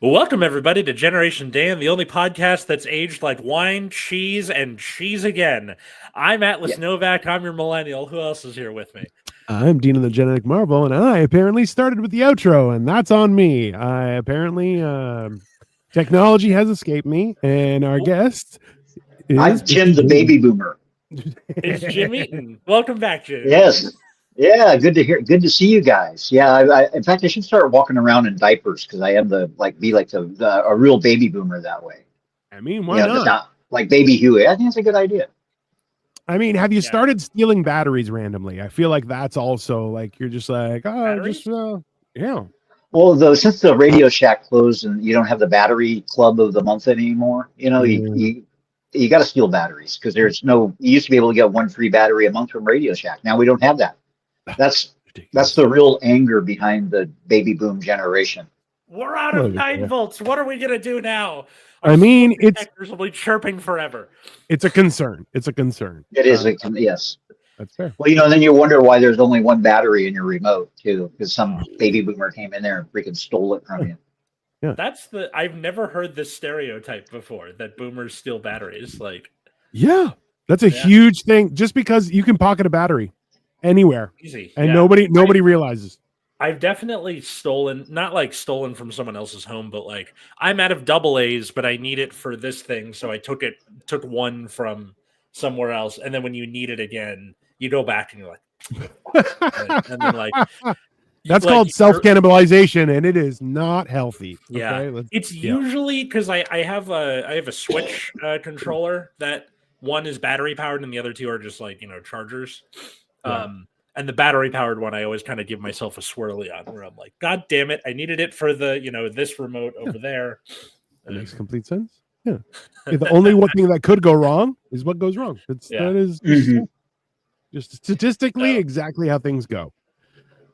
Welcome, everybody, to Generation Dan, the only podcast that's aged like wine, cheese, and cheese again. I'm Atlas Yeah. Novak. I'm your millennial. Who else is here with me? I'm Dean of the Genetic Marvel, and I apparently started with the outro, and that's on me. I apparently technology has escaped me, and our guest is I'm Jim, the baby boomer. It's Jim Eaton. Welcome back, Jim. Yes. Yeah, good to hear. Good to see you guys. Yeah, in fact, I should start walking around in diapers because I am a real baby boomer that way. I mean, why Just not? not like Baby Huey. I think it's a good idea. I mean, have you started stealing batteries randomly? I feel like that's also like you're just like, oh, Batteries? yeah. Well, since the Radio Shack closed and you don't have the battery club of the month anymore, you got to steal batteries because there's no. You used to be able to get one free battery a month from Radio Shack. Now we don't have that. That's the real anger behind the baby boom generation. We're out of 9 volts. What are we going to do now? I mean, will be chirping forever. It's a concern. It's a concern. It is, yes. That's fair. Well, then you wonder why there's only one battery in your remote, too, because some baby boomer came in there and freaking stole it from you. Yeah. I've never heard this stereotype before, that boomers steal batteries. Yeah, that's a huge thing. Just because you can pocket a battery anywhere. Easy. And nobody realizes. I've definitely stolen, not like stolen from someone else's home, but like I'm out of double A's, but I need it for this thing. So I took one from somewhere else. And then when you need it again, you go back and you're like, and then like, that's called self-cannibalization, and it is not healthy. Yeah. Okay? It's usually because I have a Switch controller that one is battery powered and the other two are just like, chargers. Yeah. And the battery powered one, I always kind of give myself a swirly on where I'm like, God damn it, I needed it for the, this remote over there. That makes complete sense. Yeah. The only one thing that could go wrong is what goes wrong. That is just statistically exactly how things go.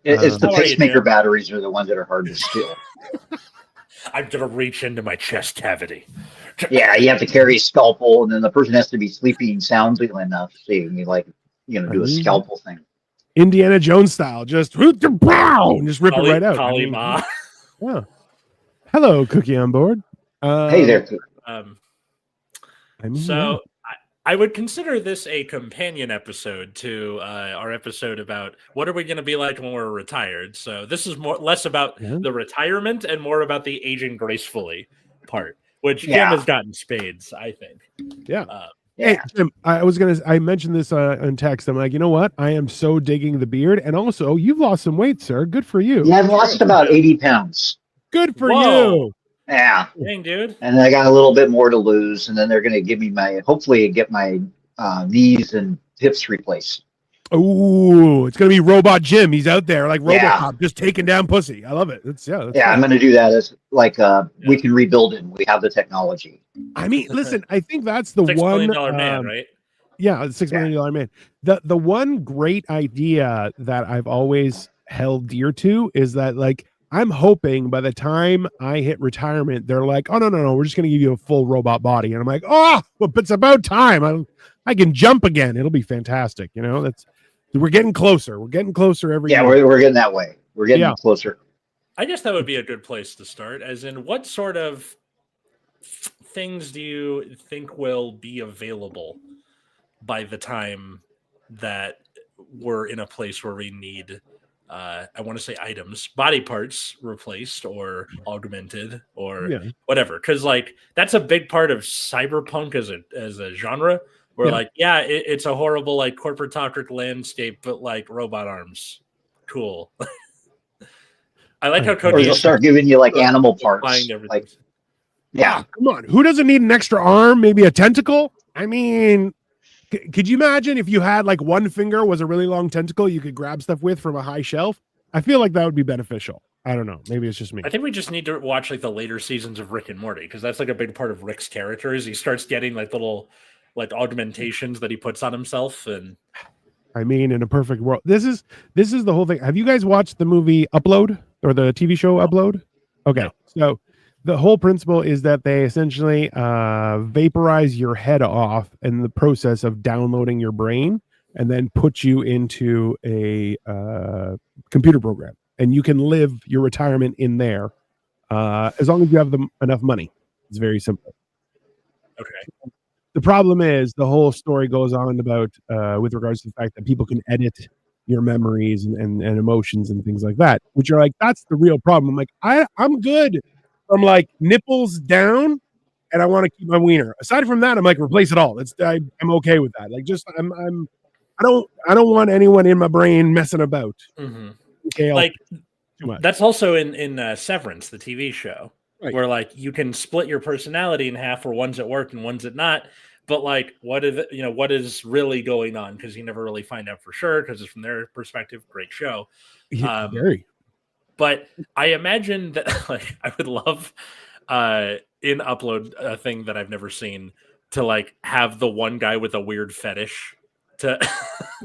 It's the pacemaker batteries are the ones that are hard to steal. I'm going to reach into my chest cavity. Yeah, you have to carry a scalpel, and then the person has to be sleeping soundly enough so you can do a scalpel thing. Indiana Jones style, just rip it right out. Yeah. Hello, Cookie on board. Hey there. I would consider this a companion episode to our episode about what are we going to be like when we're retired. So this is less about the retirement and more about the aging gracefully part, which Jim has gotten spades, I think. Yeah. Hey, Jim, I mentioned this in text. I'm like, you know what? I am so digging the beard. And also, you've lost some weight, sir. Good for you. Yeah, I've lost about 80 pounds. Good for you. Yeah. Dang, dude. And I got a little bit more to lose. And then they're going to give me hopefully get my knees and hips replaced. Oh, it's going to be Robot Jim. He's out there like RoboCop, just taking down pussy. I love it. I'm going to do that as like we can rebuild it. And we have the technology. I mean, listen, I think that's the $6 one million man, right? Yeah, the $6 million man. The one great idea that I've always held dear to is that like I'm hoping by the time I hit retirement, they're like, oh no, we're just going to give you a full robot body, and I'm like, oh, well, it's about time. I can jump again. It'll be fantastic. We're getting closer. We're getting closer every year. We're getting that way. We're getting closer. I guess that would be a good place to start, as in what sort of things do you think will be available by the time that we're in a place where we need, I want to say items, body parts replaced or augmented or whatever? Because like that's a big part of cyberpunk as a genre. Where it's a horrible like corporate landscape, but like robot arms, cool. I like how Cody or they'll start giving you like animal parts. Like, come on, who doesn't need an extra arm? Maybe a tentacle. I mean, could you imagine if you had like one finger was a really long tentacle you could grab stuff with from a high shelf? I feel like that would be beneficial. I don't know. Maybe it's just me. I think we just need to watch like the later seasons of Rick and Morty because that's like a big part of Rick's character is he starts getting like little like augmentations that he puts on himself. And I mean, in a perfect world, this is the whole thing. Have you guys watched the movie Upload or the TV show Upload? Okay. So the whole principle is that they essentially vaporize your head off in the process of downloading your brain and then put you into a computer program, and you can live your retirement in there as long as you have enough money. It's very simple. Okay. The problem is the whole story goes on about with regards to the fact that people can edit your memories and emotions and things like that, which are like, that's the real problem. I'm like, I'm good from like nipples down, and I want to keep my wiener. Aside from that, I'm like, replace it all. I'm okay with that. Like, just I don't want anyone in my brain messing about. Mm-hmm. Okay, like too much. That's also in Severance, the TV show, Right. where like you can split your personality in half, where one's at work and one's at not. But like, what is really going on? Because you never really find out for sure, because it's from their perspective. Great show. Very. But I imagine that like I would love in Upload, a thing that I've never seen, to like have the one guy with a weird fetish to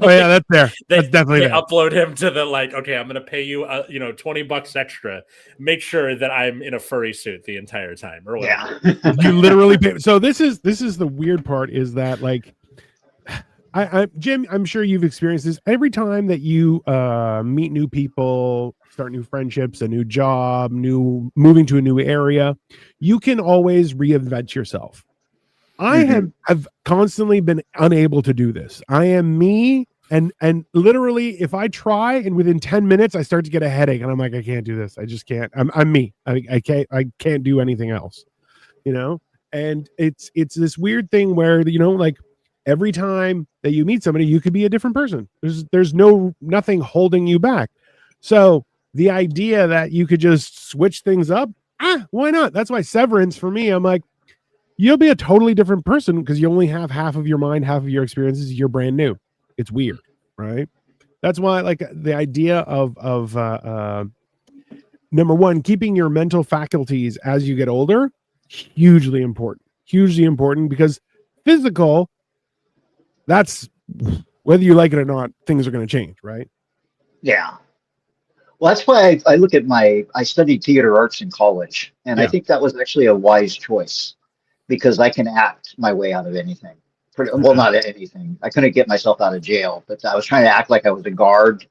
Oh yeah, that's there. That's definitely they there. upload him to the like, okay, I'm gonna pay you $20 extra. Make sure that I'm in a furry suit the entire time, or whatever. Yeah. You literally pay. So this is the weird part, is that like I Jim, I'm sure you've experienced this. Every time that you meet new people, start new friendships, a new job, moving to a new area, you can always reinvent yourself. I have constantly been unable to do this. I am me, and literally, if I try, and within 10 minutes I start to get a headache, and I'm like, I can't do this. I just can't. I'm me. I can't do anything else. And it's this weird thing where like every time that you meet somebody, you could be a different person. There's nothing holding you back. So the idea that you could just switch things up, why not? That's why Severance, for me, I'm like, you'll be a totally different person because you only have half of your mind, half of your experiences. You're brand new. It's weird, right? That's why, like, the idea of number one, keeping your mental faculties as you get older, hugely important, because physical, that's whether you like it or not, things are going to change, right? Yeah. Well, that's why I look at I studied theater arts in college, and I think that was actually a wise choice, because I can act my way out of anything. Well, not anything. I couldn't get myself out of jail, but I was trying to act like I was a guard.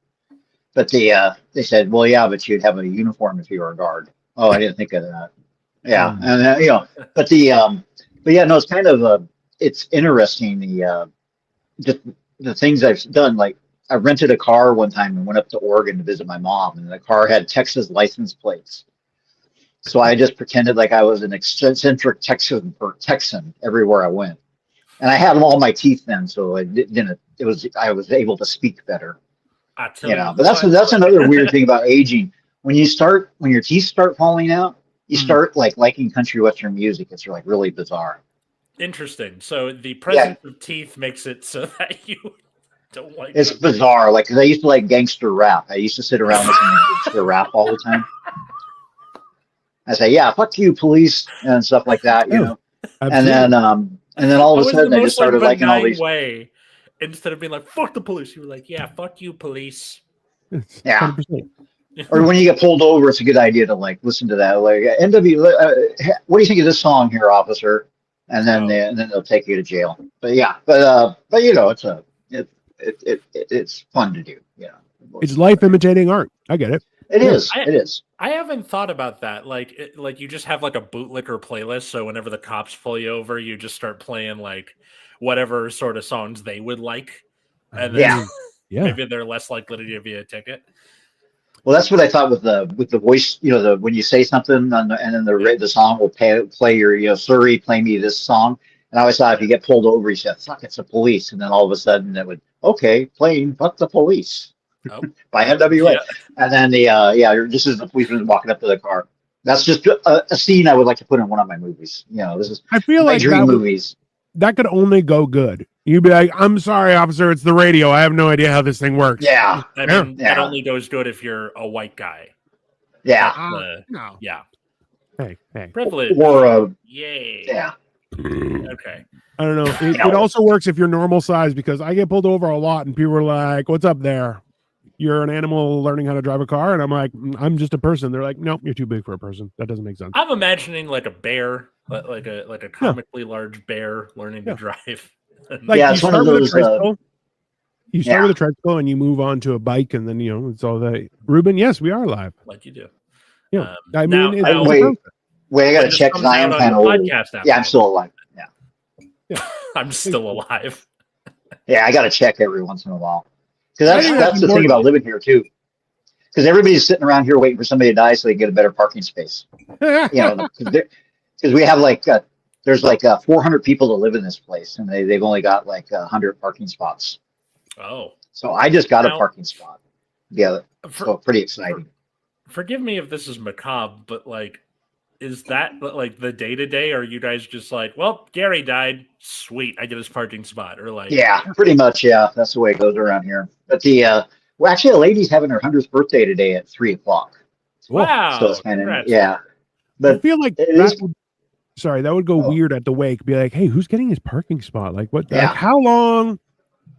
But they said, well, yeah, but you'd have a uniform if you were a guard. Oh, I didn't think of that. Yeah, and but yeah, no, it's kind of it's interesting, just the things I've done. Like, I rented a car one time and went up to Oregon to visit my mom, and the car had Texas license plates. So I just pretended like I was an eccentric Texan everywhere I went, and I had all my teeth then, so I didn't. I was able to speak better. But that's another weird thing about aging. When your teeth start falling out, you start like liking country western music. It's like really bizarre. Interesting. So the presence of teeth makes it so that you don't like. It's bizarre. Like, 'cause I used to like gangster rap. I used to sit around listening to gangster rap all the time. I say, yeah, fuck you, police, and stuff like that, Absolutely. And then all of a sudden I just started liking all these. Way. Instead of being like, fuck the police, you were like, yeah, fuck you, police. Yeah. 100%. Or when you get pulled over, it's a good idea to like listen to that. Like, what do you think of this song here, officer? And then they'll take you to jail. But yeah, but it's fun to do. It's life imitating art. I get it. It is. I haven't thought about that. Like you just have like a bootlicker playlist, so whenever the cops pull you over, you just start playing like whatever sort of songs they would like, and then maybe they're less likely to give you a ticket. Well, that's what I thought with the voice. When you say something, and then the song will play your Surrey, play me this song. And I always thought if you get pulled over, you said, "Fuck, it's the police," and then all of a sudden it would playing "Fuck the Police" by NWA, and then just as the policeman walking up to the car. That's just a scene I would like to put in one of my movies. I feel like dream movies. That could only go good. You'd be like, "I'm sorry, officer, it's the radio. I have no idea how this thing works." Yeah, I mean, that only goes good if you're a white guy. Yeah, no. Yeah. Hey, privilege. Or yay. Yeah. Okay. I don't know. It also works if you're normal size, because I get pulled over a lot, and people are like, "What's up there? You're an animal learning how to drive a car," and I'm like, "I'm just a person." They're like, "Nope, you're too big for a person. That doesn't make sense." I'm imagining like a bear, like a comically large bear learning to drive. Like, it's one of those. You start with a tricycle and you move on to a bike, and then it's all that. Ruben, yes, we are live. Like you do. Yeah. I now, mean, it's now, a Wait, process. I got when to this check because comes I out am on kind the of old. podcast after Yeah, I'm all, still alive. Yeah, I'm still alive. yeah, I got to check every once in a while because I think that's that's the thing important. about living here too. Because everybody's sitting around here waiting for somebody to die so they can get a better parking space. Because we have there's 400 people that live in this place, and they've only got like 100 parking spots. Oh, So I just got a now, parking spot. Yeah, for, so pretty for, exciting. forgive me if this is macabre, but like, is that like the day to day? Are you guys just like, well, Gary died, sweet, I get his parking spot, or like, Yeah, pretty much. Yeah, that's the way it goes around here. But well, actually, a lady's having her 100th birthday today at 3 o'clock. Whoa. So wow, it's kind of congrats, yeah. man. I But feel like it that is. would, sorry, that would go Oh, weird at the wake. Be like, hey, who's getting his parking spot? Like, what? Like, yeah. how long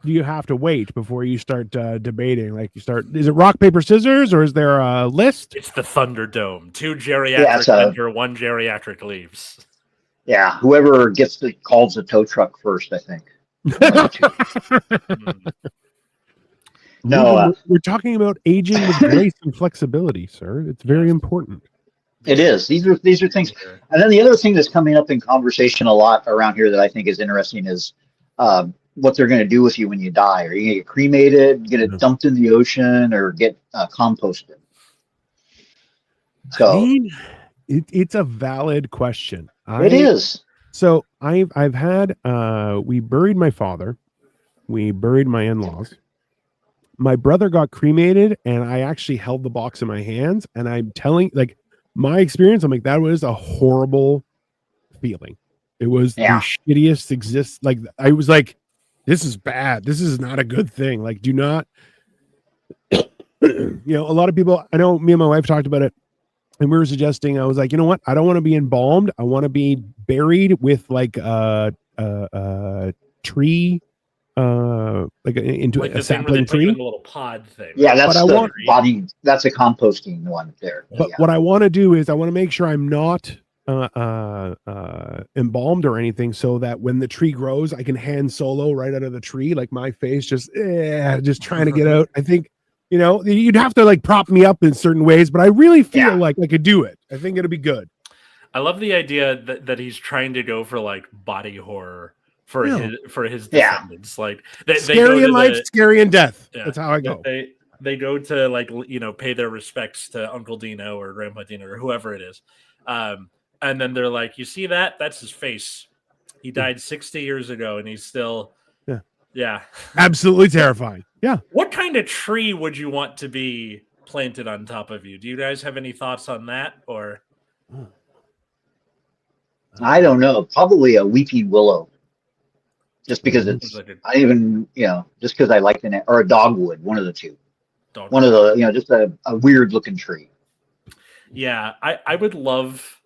do you have to wait before you start debating? Like, is it rock, paper, scissors, or is there a list? It's the Thunderdome. 2 Yeah, it's geriatric enter, 1 geriatric leaves. yeah. Whoever calls the tow truck first, I think. One of the two. Mm. No, Ruben, we're talking about aging with grace and flexibility, sir. It's very Yes. important. it is. These are things. And then the other thing that's coming up in conversation a lot around here that I think is interesting is what they're going to do with you when you die. Are you going to get cremated, get it dumped in the ocean, or get composted? I mean, it's a valid question. It is. So I've had we buried my father, we buried my in-laws. My brother got cremated, and I actually held the box in my hands. And I'm telling, like, my experience, I'm like, that was a horrible feeling. It was the shittiest Like, I was like, this is bad. This is not a good thing. Like, do not, a lot of people, I know me and my wife talked about it, and we were suggesting, I was like, you know what? I don't want to be embalmed. I want to be buried with like a tree, into like a the thing where they sapling put you tree. in the little pod thing. Yeah, that's But the body. That's a composting one there. But what I want to do is I want to make sure I'm not embalmed or anything, so that when the tree grows, I can hand solo right out of the tree, like my face just trying to get out. I think you'd have to like prop me up in certain ways, but I really feel like I could do it. I think it'll be good. I love the idea that he's trying to go for like body horror for his descendants. Like scary in life, scary in death. Yeah, that's how I go. They go to like pay their respects to Uncle Dino or Grandpa Dino or whoever it is, and then they're like, you see that? That's his face. He died 60 years ago, and he's still absolutely terrifying. Yeah. What kind of tree would you want to be planted on top of you? Do you guys have any thoughts on that? Or I don't know. Probably a weeping willow. Just because just because I like the name, or a dogwood, one of the two. One of the, just a weird looking tree. Yeah, I would love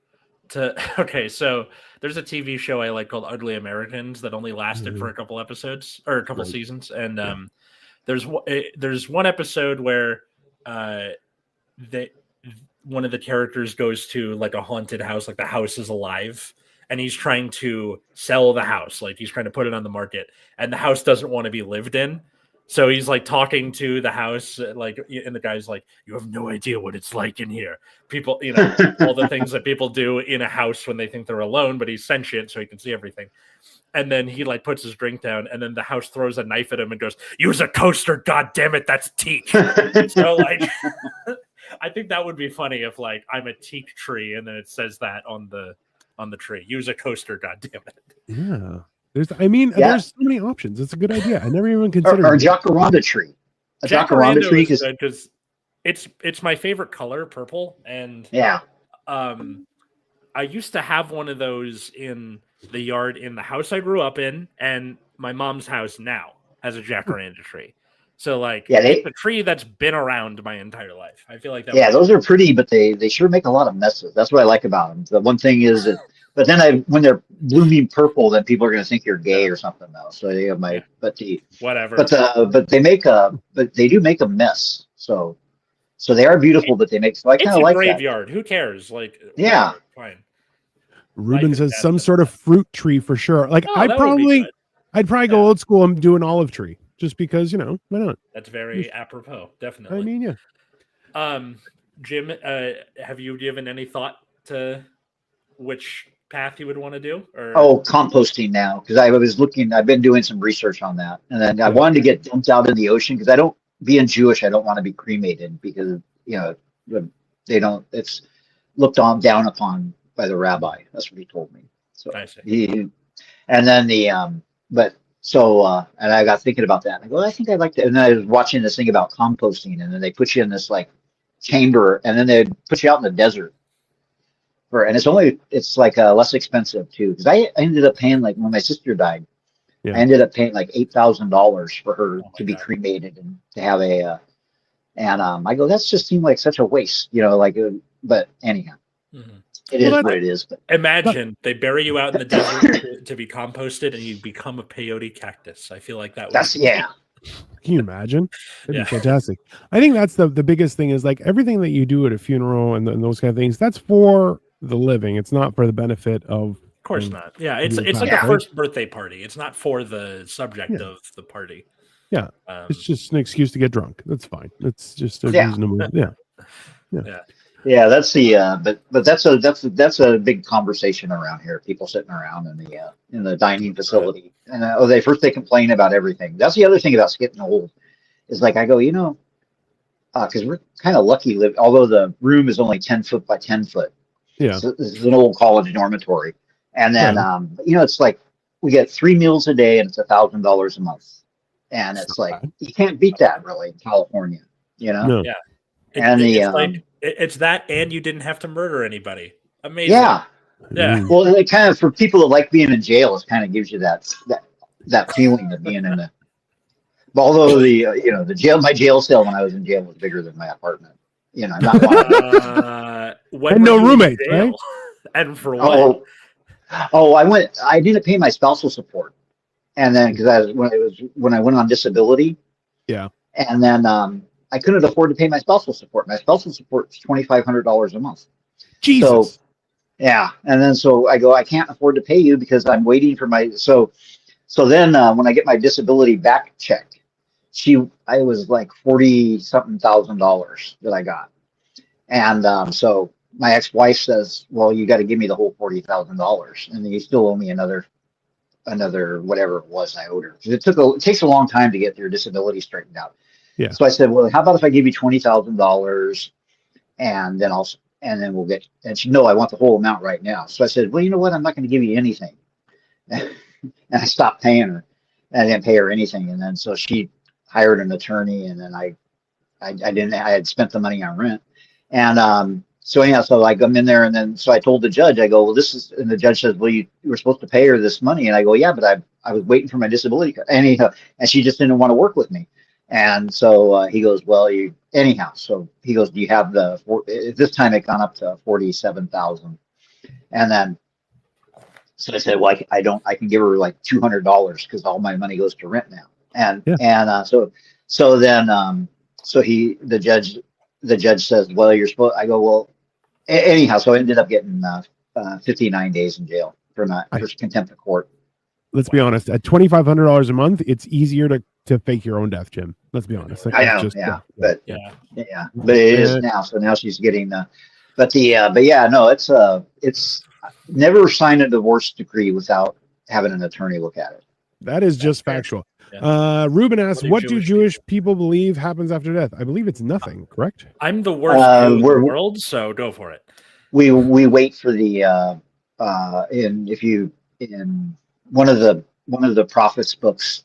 to. Okay, so there's a TV show I like called Ugly Americans that only lasted for a couple episodes or a couple seasons, and there's one episode where one of the characters goes to like a haunted house, like the house is alive, and he's trying to sell the house, like he's trying to put it on the market, and the house doesn't want to be lived in. So he's like talking to the house, like, and the guy's like, "You have no idea what it's like in here." People, all the things that people do in a house when they think they're alone, but he's sentient, so he can see everything. And then he like puts his drink down, and then the house throws a knife at him and goes, "Use a coaster, god damn it, that's teak." So like, I think that would be funny if like I'm a teak tree, and then it says that on the tree. Use a coaster, god damn it. Yeah. There's so many options. It's a good idea. I never even considered or a jacaranda tree. A jacaranda tree because it's my favorite color, purple, and I used to have one of those in the yard in the house I grew up in, and my mom's house now has a jacaranda tree. So like, it's a tree that's been around my entire life. I feel like that. Yeah, those are pretty, but they sure make a lot of messes. That's what I like about them. The one thing is that, but then when they're blooming purple, then people are going to think you're gay or something though. So they have whatever. But they do make a mess. So they are beautiful, but they make. So I kind of like graveyard. That. Who cares? Like, whatever, fine. Ruben says some sort of fruit tree for sure. Like I'd probably go old school and do an olive tree. Just because, why not? That's very apropos, definitely. I mean, yeah. Jim, have you given any thought to which path you would want to do? Or Oh, composting now, because I've been doing some research on that. And then I wanted to get dumped out in the ocean because being Jewish, I don't want to be cremated because, they don't, it's looked down upon by the rabbi. That's what he told me. So I see. and then and I got thinking about that. And I go, I think I'd like to. And then I was watching this thing about composting, and then they put you in this like chamber, and then they put you out in the desert. And it's like less expensive too, because I ended up paying, like when my sister died, I ended up paying like $8,000 for her to be cremated and to have I go, that's just seemed like such a waste, but anyhow. Mm-hmm. It is what it is. But imagine they bury you out in the desert to be composted, and you become a peyote cactus. I feel like yeah. Can you imagine? That'd be fantastic. I think that's the biggest thing is like everything that you do at a funeral and those kind of things. That's for the living. It's not for the benefit of. Of course not. Yeah, it's like a first birthday party. It's not for the subject of the party. Yeah, it's just an excuse to get drunk. That's fine. It's just a reasonable. Yeah, that's but that's a big conversation around here. People sitting around in the dining facility, and they complain about everything. That's the other thing about getting old, is like I go, because we're kind of lucky. Although the room is only 10 foot by 10 foot. Yeah, so this is an old college dormitory, and then it's like we get 3 meals a day, and it's $1,000 a month, and it's like you can't beat that really in California, No. Yeah, and it's that, and you didn't have to murder anybody. Amazing. Yeah. Well, it kind of, for people that like being in jail, it kind of gives you that feeling of being in although my jail cell when I was in jail was bigger than my apartment. I'm not and no roommate, right? And for what? I didn't pay my spousal support, and then because when I went on disability, and then I couldn't afford to pay my spousal support. My spousal support is $2,500 a month. Jesus. So, and then I go, I can't afford to pay you because I'm waiting for my So then when I get my disability back check, I was like $40-something thousand that I got, and so my ex-wife says, well, you got to give me the whole $40,000, and then you still owe me another whatever it was I owed her. It takes a long time to get your disability straightened out. Yeah. So I said, well, how about if I give you $20,000 and then we'll get, and she, no, I want the whole amount right now. So I said, well, you know what? I'm not going to give you anything. And I stopped paying her. I didn't pay her anything. And then, so she hired an attorney, and then I had spent the money on rent. And, so anyhow, so I come in there, and then, so I told the judge, I go, well, and the judge says, well, you were supposed to pay her this money. And I go, yeah, but I was waiting for my disability card. And she just didn't want to work with me. And so he goes, well, so he goes, do you have this time it gone up to 47,000. And then, so I said, well, I can give her like $200 because all my money goes to rent now. So then the judge says, well, you're supposed, I go, well, anyhow, so I ended up getting 59 days in jail for contempt of court. Let's be honest, at $2,500 a month, it's easier to fake your own death, Jim. Let's be honest. I know, but it is now. So now she's getting it's never sign a divorce decree without having an attorney look at it. That is just factual. Yeah. Ruben asks, what do Jewish people believe happens after death? I believe it's nothing, correct? I'm the worst Jew in the world, so go for it. We wait for the in one of the prophets books,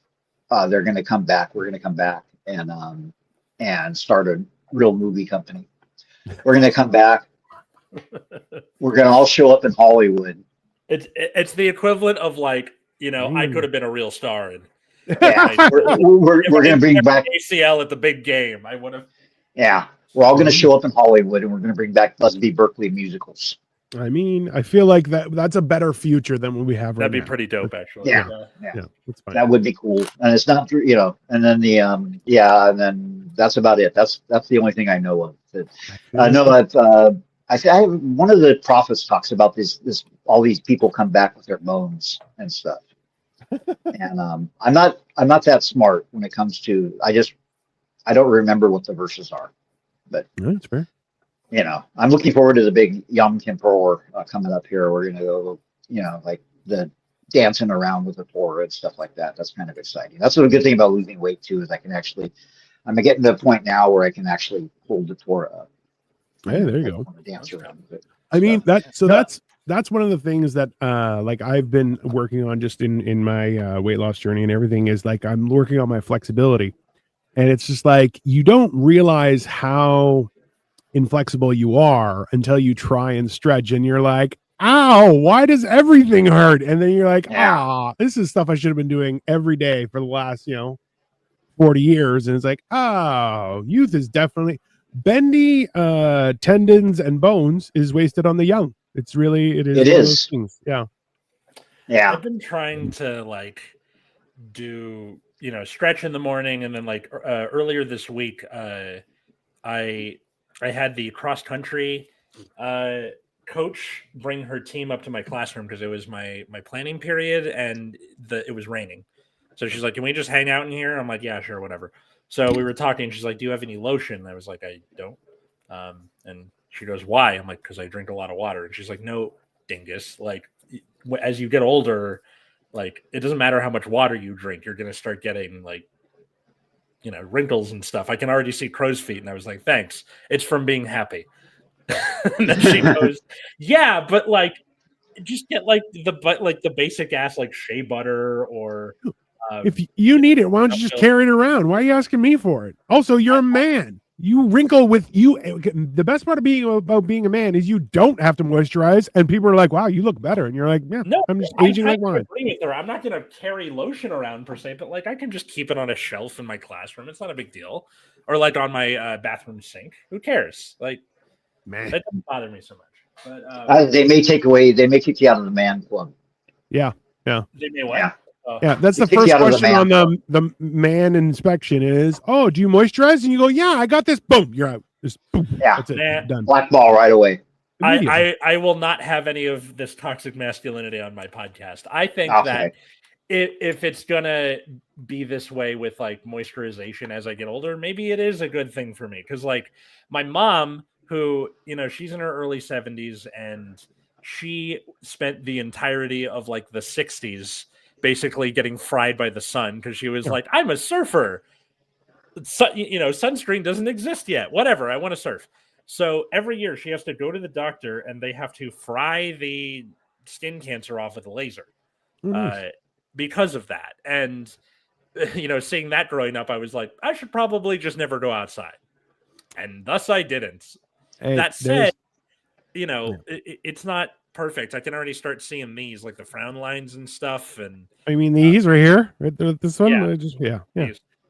they're going to come back. We're going to come back and start a real movie company. We're going to come back. We're going to all show up in Hollywood. It's the equivalent of like, I could have been a real star. And we're going to bring back ACL at the big game. I would have. Yeah, we're all going to show up in Hollywood, and we're going to bring back Busby Berkeley musicals. I mean, I feel like that's a better future than what we have right now. That'd be pretty dope, actually. Yeah, that's fine. That would be cool. And it's not, and then and then that's about it. That's the only thing I know of. I know that one of the prophets talks about this all these people come back with their bones and stuff. And I'm not that smart when it comes to. I don't remember what the verses are, but that's fair. I'm looking forward to the big Yom Kippur coming up here. We're gonna go, like the dancing around with the Torah and stuff like that. That's kind of exciting. That's the good thing about losing weight too, is I'm getting to the point now where I can actually hold the Torah up. Hey, there you I go. want to dance around with it. I mean, that's one of the things that like I've been working on just in my weight loss journey and everything, is like I'm working on my flexibility. And it's just like you don't realize how inflexible you are until you try and stretch and you're like, ow, why does everything hurt? And then you're like, this is stuff I should have been doing every day for the last 40 years. And it's like, oh, youth is definitely bendy tendons and bones is wasted on the young. It is It is. Yeah I've been trying to like do stretch in the morning, and then like earlier this week I had the cross country coach bring her team up to my classroom because it was my planning period, and it was raining. So she's like, "Can we just hang out in here?" I'm like, "Yeah, sure, whatever." So we were talking. She's like, "Do you have any lotion?" I was like, "I don't." And she goes, "Why?" I'm like, "Because I drink a lot of water." And she's like, "No, dingus. Like, as you get older, like it doesn't matter how much water you drink, you're gonna start getting like wrinkles and stuff. I can already see crow's feet." And I was like, "Thanks. It's from being happy." And then she goes, "Yeah, but like, just get like the basic ass like shea butter or." If you need it, why don't you just carry it around? Why are you asking me for it? Also, you're a man. You wrinkle with you. The best part of being a man is you don't have to moisturize, and people are like, "Wow, you look better," and you're like, "Yeah, no, I'm just aging like mine." Agree with her. I'm not going to carry lotion around per se, but like I can just keep it on a shelf in my classroom. It's not a big deal, or like on my bathroom sink. Who cares? Like, man, that doesn't bother me so much. But they may kick you out of the man club. Yeah. They may what? Yeah. Yeah, that's the first question on the man inspection is, "Oh, do you moisturize?" And you go, "Yeah, I got this." Boom, you're out. Just boom. Yeah, that's it. Done. Black ball right away. I will not have any of this toxic masculinity on my podcast. I think that if it's gonna be this way with like moisturization as I get older, maybe it is a good thing for me. Because like my mom, who she's in her early 70s, and she spent the entirety of like the 60s basically getting fried by the sun because she was like, "I'm a surfer. Sunscreen doesn't exist yet. Whatever, I want to surf." So every year she has to go to the doctor, and they have to fry the skin cancer off with a laser because of that. And seeing that growing up, I was like, I should probably just never go outside, and thus I didn't. Hey, that said, it's not perfect. I can already start seeing these like the frown lines and stuff. And I mean, these right here, right there, this one, yeah.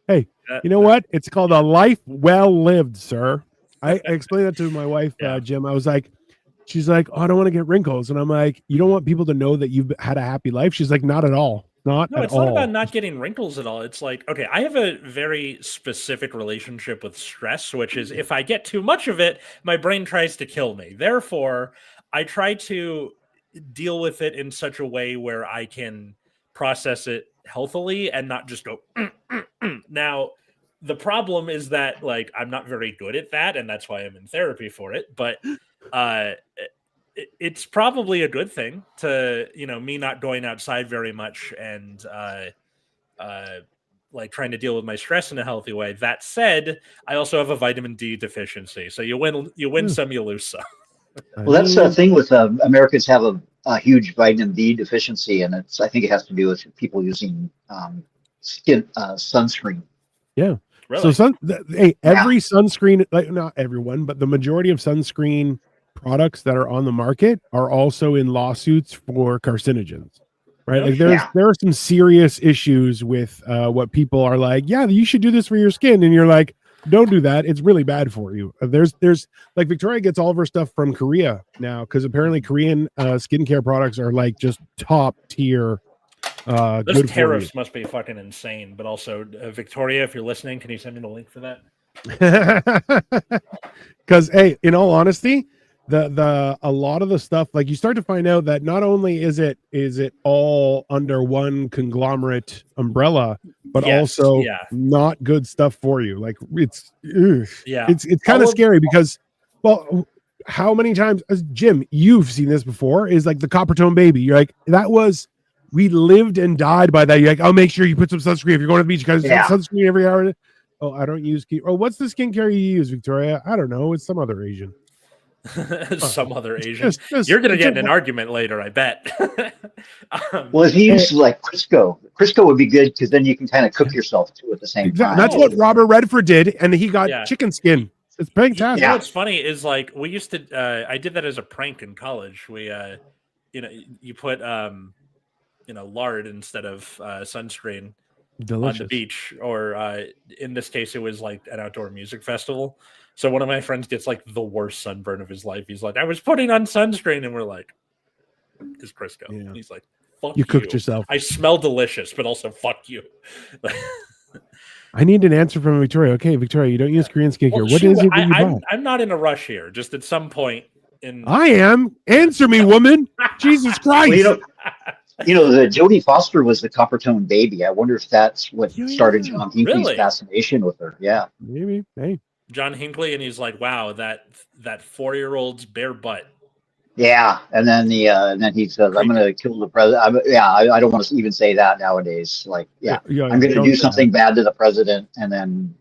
Hey, you know what? It's called a life well lived, sir. I explained that to my wife, Jim. I was like, she's like, "Oh, I don't want to get wrinkles," and I'm like, "You don't want people to know that you've had a happy life?" She's like, "Not at all. It's not about not getting wrinkles at all. It's like, okay, I have a very specific relationship with stress, which is if I get too much of it, my brain tries to kill me. Therefore, I try to deal with it in such a way where I can process it healthily and not just go, Now, the problem is that like I'm not very good at that, and that's why I'm in therapy for it. But it's probably a good thing to me not going outside very much and like trying to deal with my stress in a healthy way. That said, I also have a vitamin D deficiency, so you win some, you lose some. Well, that's the thing with Americans have a huge vitamin D deficiency, and I think it has to do with people using sunscreen. Yeah. Really? So every sunscreen, like not everyone, but the majority of sunscreen products that are on the market are also in lawsuits for carcinogens. Right? Like there are some serious issues with what people are like, "Yeah, you should do this for your skin," and you're like, "Don't do that. It's really bad for you." There's like Victoria gets all of her stuff from Korea now because apparently Korean skincare products are like just top tier. Those tariffs must be fucking insane. But also, Victoria, if you're listening, can you send me the link for that? Because hey, in all honesty, a lot of the stuff, like you start to find out that not only is it all under one conglomerate umbrella, but also not good stuff for you. Like it's kind of scary because Well, how many times, Jim, you've seen this before, is like the Coppertone baby. You're like, we lived and died by that. You're like, I'll make sure you put some sunscreen if you're going to the beach because sunscreen every hour. Oh, I don't use what's the skincare you use, Victoria? I don't know. It's some other Asian. Some other Asian. You're going to get in an argument later, I bet. Well, if you use like Crisco would be good because then you can kind of cook yourself too at the same time. That's what Robert Redford did, and he got chicken skin. It's fantastic. You know what's funny is like we used to. I did that as a prank in college. We, you put lard instead of sunscreen. Delicious. On the beach, or in this case, it was like an outdoor music festival. So one of my friends gets like the worst sunburn of his life. He's like, I was putting on sunscreen, and we're like, it's Crisco. Yeah. He's like, fuck you. Cooked yourself. I smell delicious, but also fuck you. I need an answer from Victoria. Okay, Victoria, you don't use Korean skincare. Well, what is it that you buy? I'm not in a rush here. Just at some point I am. Answer me, woman. Jesus Christ. Well, the Jodie Foster was the Coppertone baby. I wonder if that's what started John Hinckley's fascination with her. Yeah, maybe. Hey, John Hinckley, and he's like, "Wow, that 4-year-old's bare butt." Yeah, and then he says, "I'm going to kill the president." I don't want to even say that nowadays. Like, I'm going to do something bad to the president, and then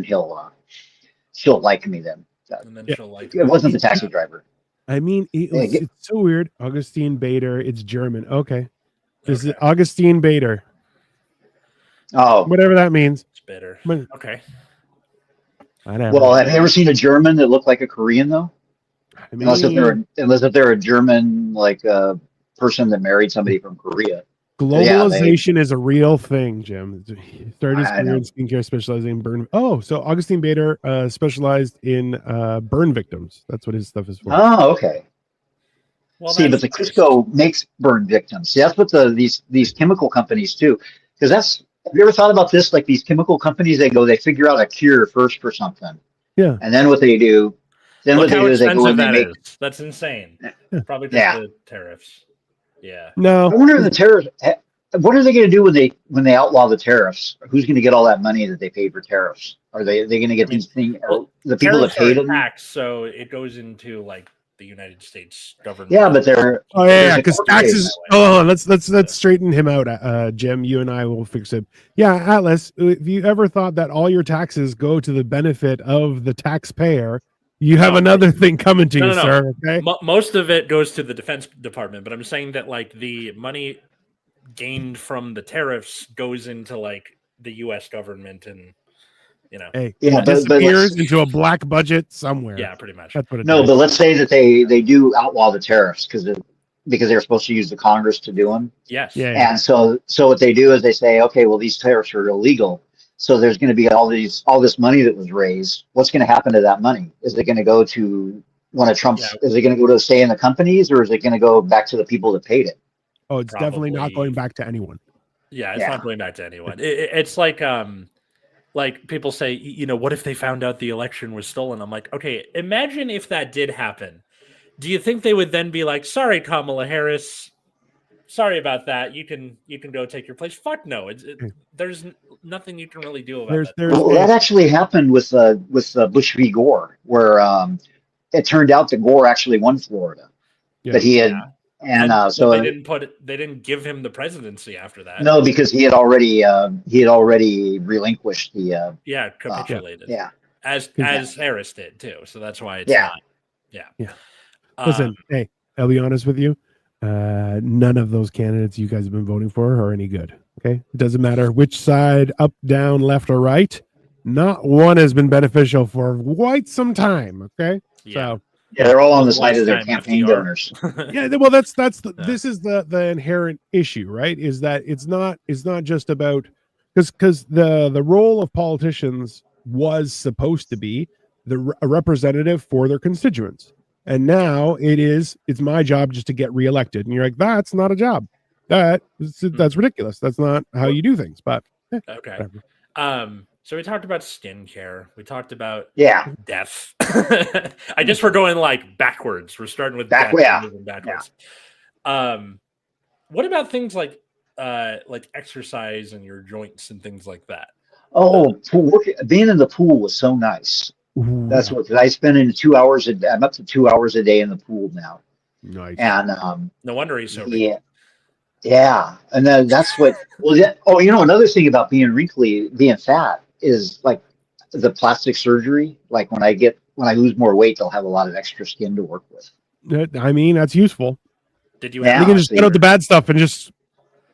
she'll like me then. And then she'll like it. Wasn't the taxi driver. I mean, it's so weird. Augustine Bader. It's German. Okay. This is Augustine Bader. Oh. Whatever that means. It's bitter. Okay. Well, have you ever seen a German that looked like a Korean, though? I mean, unless if they're a German, like person that married somebody from Korea. Globalization is a real thing, Jim. Started his career in skincare, specializing in burn. Oh, so Augustine Bader specialized in burn victims. That's what his stuff is for. Oh, okay. Well, but the Crisco makes burn victims. See, that's what these chemical companies do. Because have you ever thought about this? Like these chemical companies, they figure out a cure first for something. Yeah. And then what they do, is they go and they make. That's insane. Yeah. Probably just the tariffs. Yeah. No. I wonder if the tariffs. What are they going to do when they outlaw the tariffs? Who's going to get all that money that they paid for tariffs? Are they going to get these things? The people that paid them. Tax, so it goes into like the United States government. Yeah, but they're. Oh yeah, because taxes. Oh, let's straighten him out, Jim. You and I will fix it. Yeah, Atlas. If you ever thought that all your taxes go to the benefit of the taxpayer, you have another thing coming to you, sir. Okay. Most of it goes to the Defense Department, but I'm saying that like the money gained from the tariffs goes into like the U.S. government, and it disappears into a black budget somewhere. Yeah, pretty much. That's what but let's say that they do outlaw the tariffs because they're supposed to use the Congress to do them. Yes. Yeah. And so what they do is they say, okay, well these tariffs are illegal. So there's going to be all this money that was raised. What's going to happen to that money? Is it going to go to one of Trump's? Yeah. Is it going to go to stay in the companies, or is it going to go back to the people that paid it? Oh, it's definitely not going back to anyone. Yeah, it's not going back to anyone. It's like people say, what if they found out the election was stolen? I'm like, okay, imagine if that did happen. Do you think they would then be like, sorry, Kamala Harris, sorry about that. You can go take your place. Fuck no. There's nothing you can really do about that. That actually happened with Bush v. Gore, where it turned out that Gore actually won Florida, but he had, so they didn't give him the presidency after that. No, because he had already relinquished the capitulated. As Harris did too. So that's why it's not. Yeah. Listen, hey, I'll be honest with you. None of those candidates you guys have been voting for are any good. Okay, it doesn't matter which side, up, down, left, or right. Not one has been beneficial for quite some time. Okay, so they're all on the side of their campaign donors. Well, this is the inherent issue, right? Is that it's not just about because the role of politicians was supposed to be a representative for their constituents. And now it's my job just to get reelected. And you're like, that's not a job. That's ridiculous. That's not how you do things. But okay. Whatever. So we talked about skincare. We talked about death. I guess we're going like backwards. We're starting with death and moving backwards. Yeah. What about things like exercise and your joints and things like that? Oh, being in the pool was so nice. Ooh, That's what I spend in 2 hours. I'm up to 2 hours a day in the pool now. nice. And No wonder he's so yeah, wrinkly. yeah. And then that's what. Well, yeah. Oh, another thing about being wrinkly, being fat, is like the plastic surgery. Like when I lose more weight, they'll have a lot of extra skin to work with. I mean, that's useful. Did you Yeah. You have can just cut out the bad stuff and just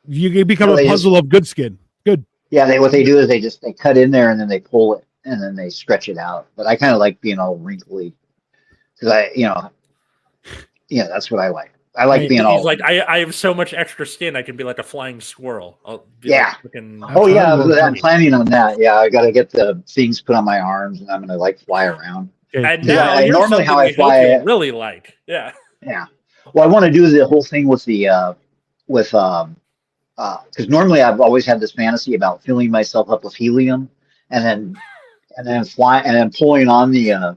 you can become Well, a puzzle of good skin. Good. Yeah, what they do is they cut in there and then they pull it and then they stretch it out. But I kind of like being all wrinkly because that's what I like. I like being he's all like, I have so much extra skin, I can be like a flying squirrel. I'll be Yeah. like fucking Oh yeah, Absolutely. I'm planning on that. Yeah, I got to get the things put on my arms and I'm gonna like fly around. Okay. And 'Cause now I here's normally something how I we hope fly. you'll really like. Yeah. Yeah. Well, I want to do the whole thing with the with because normally I've always had this fantasy about filling myself up with helium and then flying and then pulling on the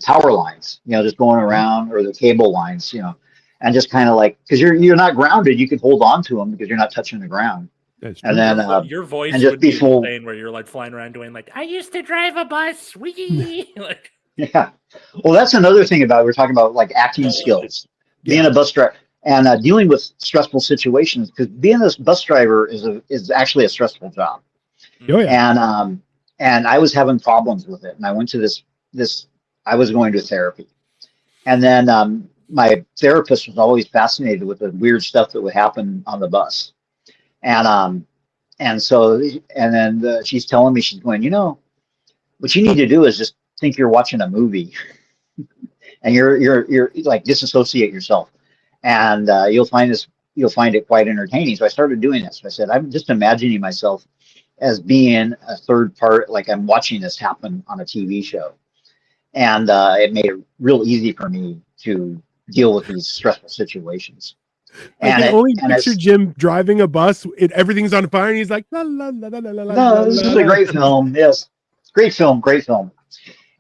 power lines, just going around, or the cable lines, and just kind of like, because you're not grounded, you can hold on to them because you're not touching the ground, That's and true. then Your and voice just would be be full. insane where you're like flying around doing like, I used to drive a bus. Wee. Like, Yeah. Well, that's another thing about we're talking about like acting skills, being Yeah. a bus driver and dealing with stressful situations. Because being a bus driver is actually a stressful job, Oh yeah. and I was having problems with it, and I went to this. I was going to therapy, and then my therapist was always fascinated with the weird stuff that would happen on the bus, and so she's telling me, she's going, what you need to do is just think you're watching a movie, and you're like disassociate yourself, and you'll find it quite entertaining. So I started doing this. So I said, I'm just imagining myself as being a third part, like I'm watching this happen on a TV show, and it made it real easy for me to deal with these stressful situations. I And can only picture it's Jim driving a bus. Everything's on fire, and he's like, la la la la la la la no, this la is a la. great film. Yes, great film, great film.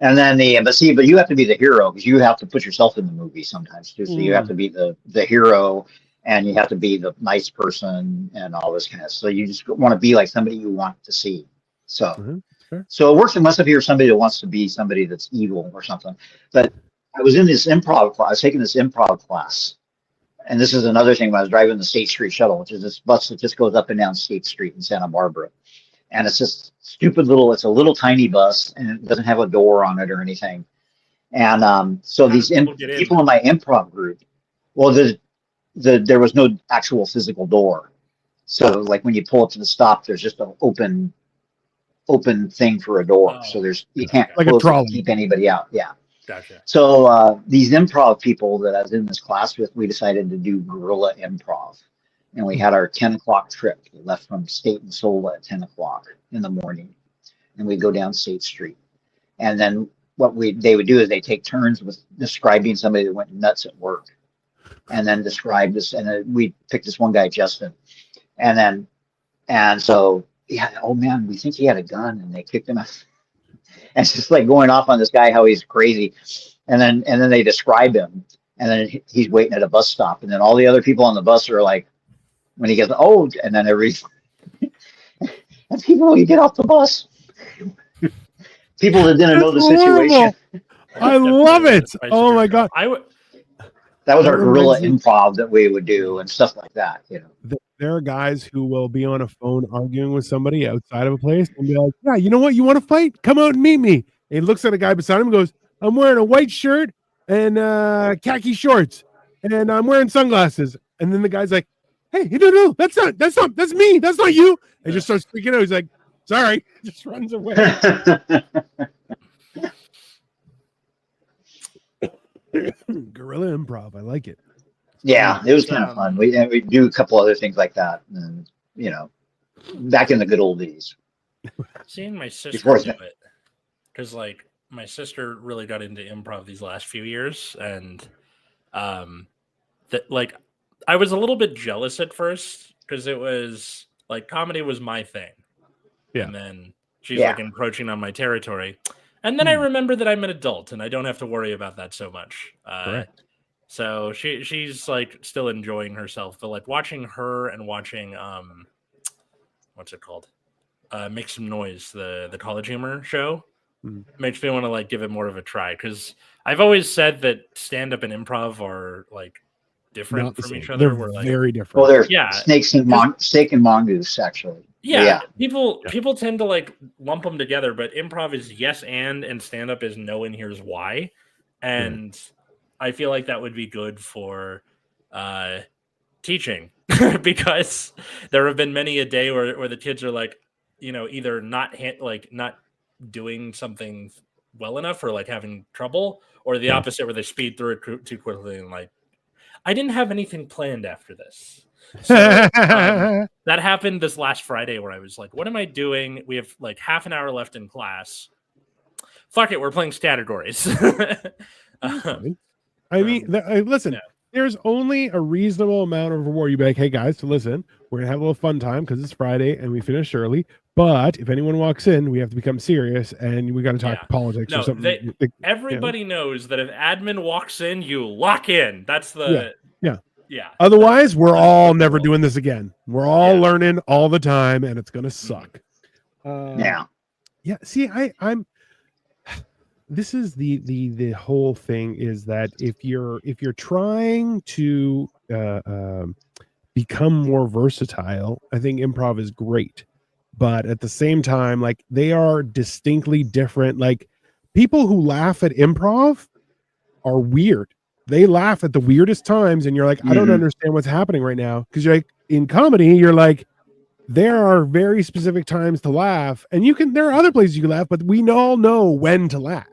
And then but you have to be the hero because you have to put yourself in the movie sometimes too. So you have to be the hero, and you have to be the nice person and all this kind of. So you just want to be like somebody you want to see. So Sure. so it works unless if you're somebody that wants to be somebody that's evil or something. But I was in this improv class. I was taking this improv class, and this is another thing when I was driving the State Street Shuttle, which is this bus that just goes up and down State Street in Santa Barbara. And it's just stupid little. It's a little tiny bus, and it doesn't have a door on it or anything. And so how these do people get in? people in my improv group, well, there was no actual physical door. So like when you pull up to the stop, there's just an open thing for a door. Oh, So you can't Like a close it to trolley. keep anybody out. Yeah. gotcha. So these improv people that I was in this class with, we decided to do guerrilla improv. And we had our 10 o'clock trip. We left from State and Sola at 10 o'clock in the morning. And we go down State Street. And then they would do is they take turns with describing somebody that went nuts at work, and then describe this. And then we picked this one guy, Justin, and so yeah, oh man, we think he had a gun, and they kicked him out. And it's just like going off on this guy how he's crazy, and then they describe him, and then he's waiting at a bus stop, and then all the other people on the bus are like, when he gets and then and people, when you get off the bus. People that didn't know the situation. I love it. Oh my god! That was our guerrilla improv that we would do and stuff like that. There are guys who will be on a phone arguing with somebody outside of a place and be like, "Yeah, you know what? You want to fight? Come out and meet me." And he looks at a guy beside him and goes, "I'm wearing a white shirt and khaki shorts, and I'm wearing sunglasses." And then the guy's like, "Hey, no, that's me. That's not you." And just starts freaking out. He's like, "Sorry," just runs away. Guerrilla improv, I like it. Yeah, it was kind of fun. We do a couple other things like that, and back in the good old days. Seeing my sister do it, because like my sister really got into improv these last few years, and that like I was a little bit jealous at first because it was like comedy was my thing, and then she's like encroaching on my territory. And then I remember that I'm an adult and I don't have to worry about that so much. Correct. So she's like still enjoying herself, but like watching her and watching what's it called? Make Some Noise, the College Humor show makes me want to like give it more of a try, because I've always said that stand up and improv are like different from each other. They're We're like very different. Well, they're Yeah. steak and mongoose, actually. yeah, people tend to like lump them together, but improv is yes and stand up is no one here's why, and I feel like that would be good for teaching because there have been many a day where the kids are like, you know, either not doing something well enough or like having trouble, or the opposite where they speed through it too quickly and like, I didn't have anything planned after this. So that happened this last Friday where I was like, what am I doing? We have like half an hour left in class. Fuck it, we're playing categories. I mean, listen, there's only a reasonable amount of reward. You'd be like, hey guys, so listen, we're gonna have a little fun time because it's Friday and we finish early. But if anyone walks in, we have to become serious and we got to talk politics or something. Everybody knows that if admin walks in, you lock in. That's the yeah. Otherwise, we're all never doing this again. We're all learning all the time, and it's gonna suck. Yeah. See, I'm. This is the whole thing is that if you're trying to become more versatile, I think improv is great. But at the same time, like they are distinctly different. Like people who laugh at improv are weird. They laugh at the weirdest times, and you're like, I don't understand what's happening right now. Because you're like in comedy, you're like, there are very specific times to laugh, and there are other places you can laugh, but we all know when to laugh.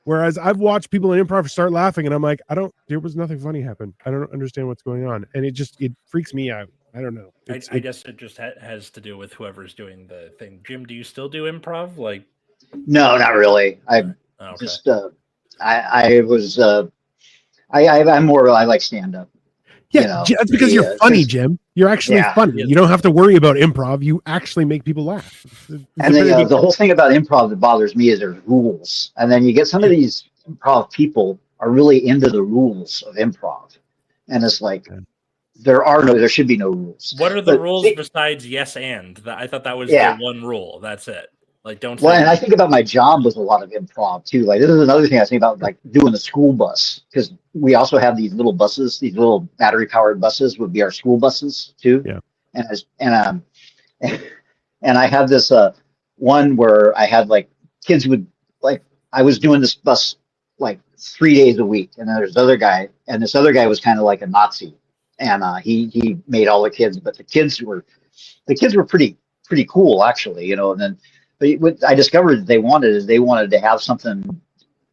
Whereas I've watched people in improv start laughing, and I'm like, there was nothing funny happened. I don't understand what's going on, and it freaks me out. I don't know. I guess it just has to do with whoever's doing the thing. Jim, do you still do improv? Like, no, not really. I'm more. I like stand up. Yeah, you know, that's because you're funny, Jim. You're actually funny. You don't have to worry about improv. You actually make people laugh. And the whole thing about improv that bothers me is there's rules, and then you get some of these improv people are really into the rules of improv, and it's like. There should be no rules. What are the rules besides yes and? I thought that was the one rule. That's it. Like don't. Well, and I think about my job with a lot of improv too. Like this is another thing I think about, like doing the school bus, because we also have these little buses, these little battery powered buses would be our school buses too. Yeah. And I had this one where I had like kids would like I was doing this bus like 3 days a week, and then there's another guy, and this other guy was kind of like a Nazi. And he made all the kids, but the kids were pretty cool actually, you know. And then, but what I discovered they wanted to have something.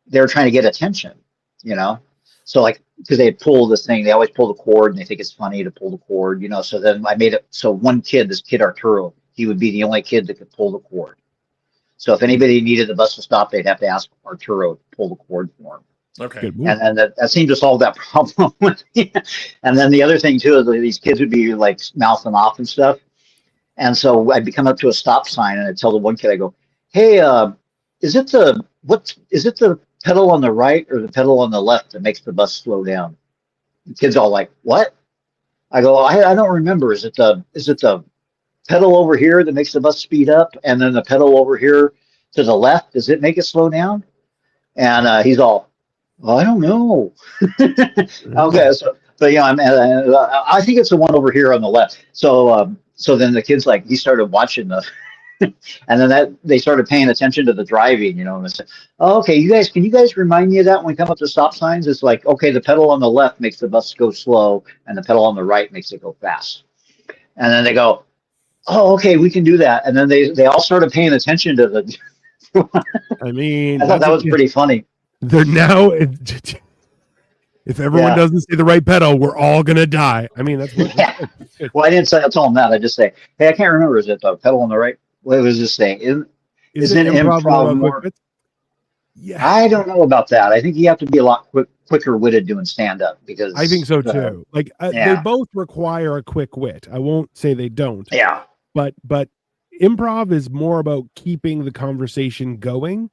They were trying to get attention, you know. So like because they pull this thing, they always pull the cord, and they think it's funny to pull the cord, you know. So then I made it so one kid, this kid Arturo, he would be the only kid that could pull the cord. So if anybody needed the bus to stop, they'd have to ask Arturo to pull the cord for him. Okay. And that seemed to solve that problem. And then the other thing too is these kids would be like mouthing off and stuff. And so I'd be coming up to a stop sign, and I'd tell the one kid, I go, "Hey, is it the pedal on the right or the pedal on the left that makes the bus slow down?" The kid's all like, "What?" I go, I don't remember. Is it the pedal over here that makes the bus speed up, and then the pedal over here to the left, does it make it slow down? And he's all, well, I don't know. Okay, so but yeah, I think it's the one over here on the left. So then the kids like he started watching the, and then they started paying attention to the driving, you know. And I said, oh, okay, can you guys remind me of that when we come up to stop signs? It's like, okay, the pedal on the left makes the bus go slow, and the pedal on the right makes it go fast. And then they go, oh, okay, we can do that. And then they all started paying attention to the. I mean, I thought that was pretty funny. They're now, if everyone doesn't say the right pedal, we're all gonna die. I mean, that's what. Well, I didn't say I told them that. I just say, hey, I can't remember. Is it the pedal on the right? What was this saying? Is it improv more? Yeah, I don't know about that. I think you have to be a lot quicker witted doing stand up, because I think so too. They both require a quick wit. I won't say they don't. Yeah, but improv is more about keeping the conversation going,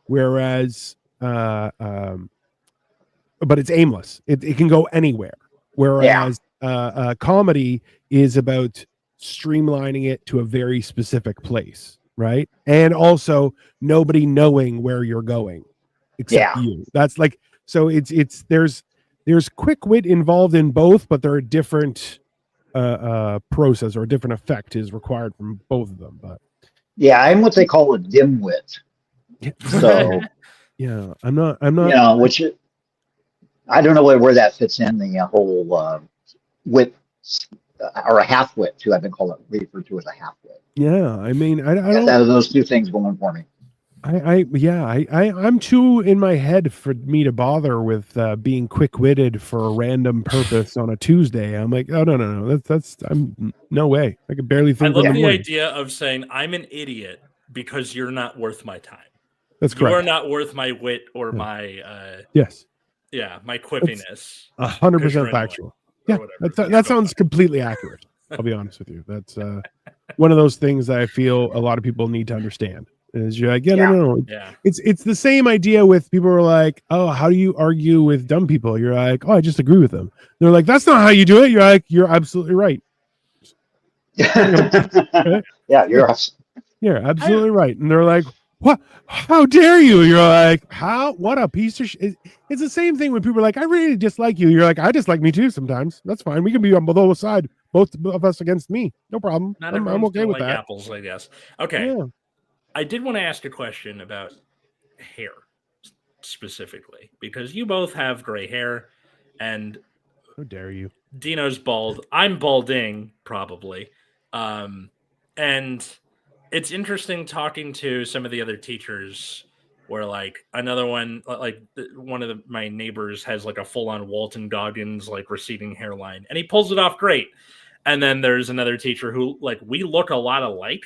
whereas. But it's aimless. It can go anywhere. Whereas comedy is about streamlining it to a very specific place. right? And also nobody knowing where you're going except Yeah. you. That's like, so it's there's quick wit involved in both, but there are different process or a different effect is required from both of them. But Yeah, I'm what they call a dimwit. So, yeah, I'm not which I don't know where that fits in the whole wit or a half wit too. I've been called referred to as a half wit. yeah, I mean, I Got don't, that those two things going for me. I'm too in my head for me to bother with being quick-witted for a random purpose on a Tuesday. I'm like, oh no, I'm no way. I could barely I think. love in the the morning. idea of saying I'm an idiot because you're not worth my time. That's You are correct. not worth my wit or Yeah. my Yes, my quippiness. 100% factual. Yeah, that sounds completely accurate. I'll be honest with you. That's one of those things that I feel a lot of people need to understand. Is you're like, no. Yeah. It's the same idea with people who are like, oh, how do you argue with dumb people? You're like, oh, I just agree with them. They're like, that's not how you do it. You're like, you're absolutely right. Yeah, you're absolutely right. And they're like, what? How dare you? You're like, how? What a piece of shit. It's the same thing when people are like, I really dislike you. You're like, I dislike me too sometimes. That's fine. We can be on both sides, both of us against me. No problem. I'm okay with that. Apples, I guess. Okay. Yeah. I did want to ask a question about hair specifically because you both have gray hair and how dare you? Dino's bald. I'm balding probably. And it's interesting talking to some of the other teachers where like another one, like one of my neighbors has like a full on Walton Goggins, like receding hairline and he pulls it off great. And then there's another teacher who like, we look a lot alike.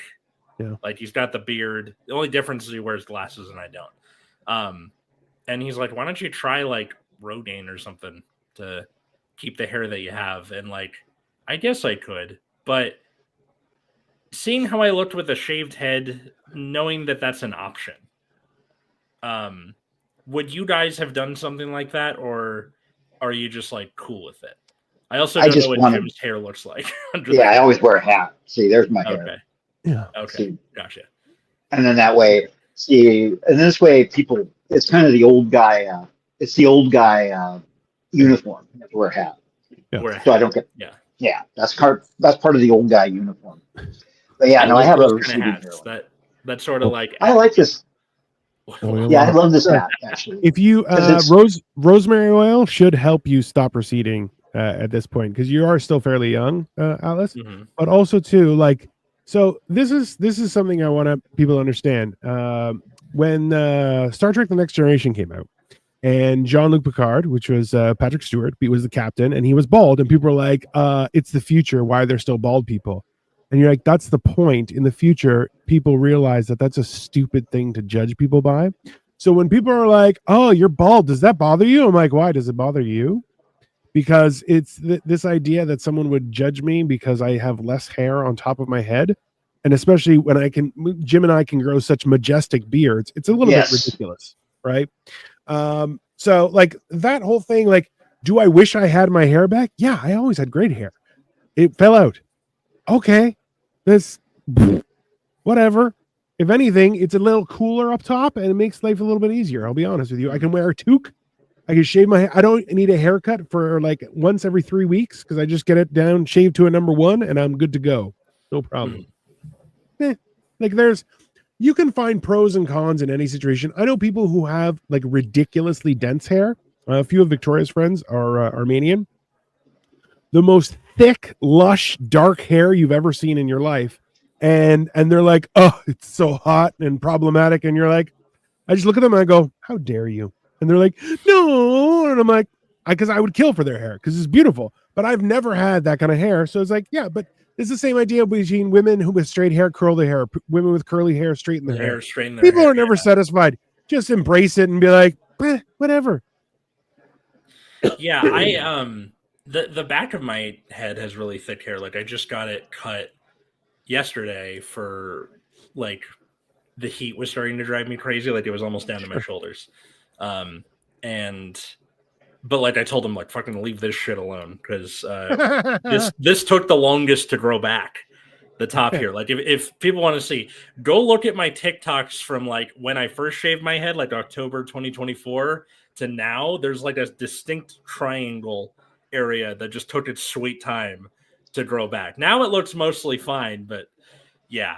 Yeah. Like he's got the beard. The only difference is he wears glasses and I don't. And he's like, why don't you try like Rogaine or something to keep the hair that you have? And like, I guess I could, but seeing how I looked with a shaved head, knowing that that's an option, would you guys have done something like that, or are you just like cool with it? I also don't know what Jim's hair looks like. I always wear a hat. See, there's my hair. Okay. Yeah. Okay. See, gotcha. And then that way, and this way, people, it's kind of the old guy. It's the old guy uniform. You have to wear a hat. Yeah. So I don't get. Yeah. That's part of the old guy uniform. But yeah, I have a receding hats. That's sort of like. I like this. Yeah, I love this hat actually. If you rosemary oil should help you stop receding at this point because you are still fairly young, Alice. Mm-hmm. But also too, like, so this is something I want people to understand. When Star Trek: The Next Generation came out, and Jean-Luc Picard, which was Patrick Stewart, was the captain, and he was bald, and people were like, "It's the future. Why are there still bald people?" And you're like, that's the point. In the future, people realize that that's a stupid thing to judge people by. So when people are like, oh, you're bald, does that bother you? I'm like, why does it bother you? Because it's this idea that someone would judge me because I have less hair on top of my head. And especially when Jim and I can grow such majestic beards, it's a little bit ridiculous, right? So like that whole thing, like, do I wish I had my hair back? Yeah, I always had great hair. It fell out. Okay. This whatever. If anything, it's a little cooler up top and it makes life a little bit easier. I'll be honest with you. I can wear a toque. I can shave my hair. I don't need a haircut for like once every 3 weeks because I just get it down, shaved to a number 1, and I'm good to go. No problem. Like you can find pros and cons in any situation. I know people who have like ridiculously dense hair. A few of Victoria's friends are Armenian. The most thick, lush, dark hair you've ever seen in your life. And they're like, oh, it's so hot and problematic. And you're like, I just look at them and I go, how dare you? And they're like, no. And I'm like, because I would kill for their hair because it's beautiful. But I've never had that kind of hair. So it's like, yeah, but it's the same idea between women who with straight hair curl their hair, women with curly hair straighten their hair. People are never satisfied. Just embrace it and be like, whatever. Yeah, The back of my head has really thick hair. Like I just got it cut yesterday for like the heat was starting to drive me crazy. Like it was almost down to my shoulders. But like I told him, like fucking leave this shit alone because this took the longest to grow back the top here. Like if people want to see, go look at my TikToks from like when I first shaved my head, like October 2024 to now. There's like a distinct triangle area that just took its sweet time to grow back. Now it looks mostly fine, but yeah.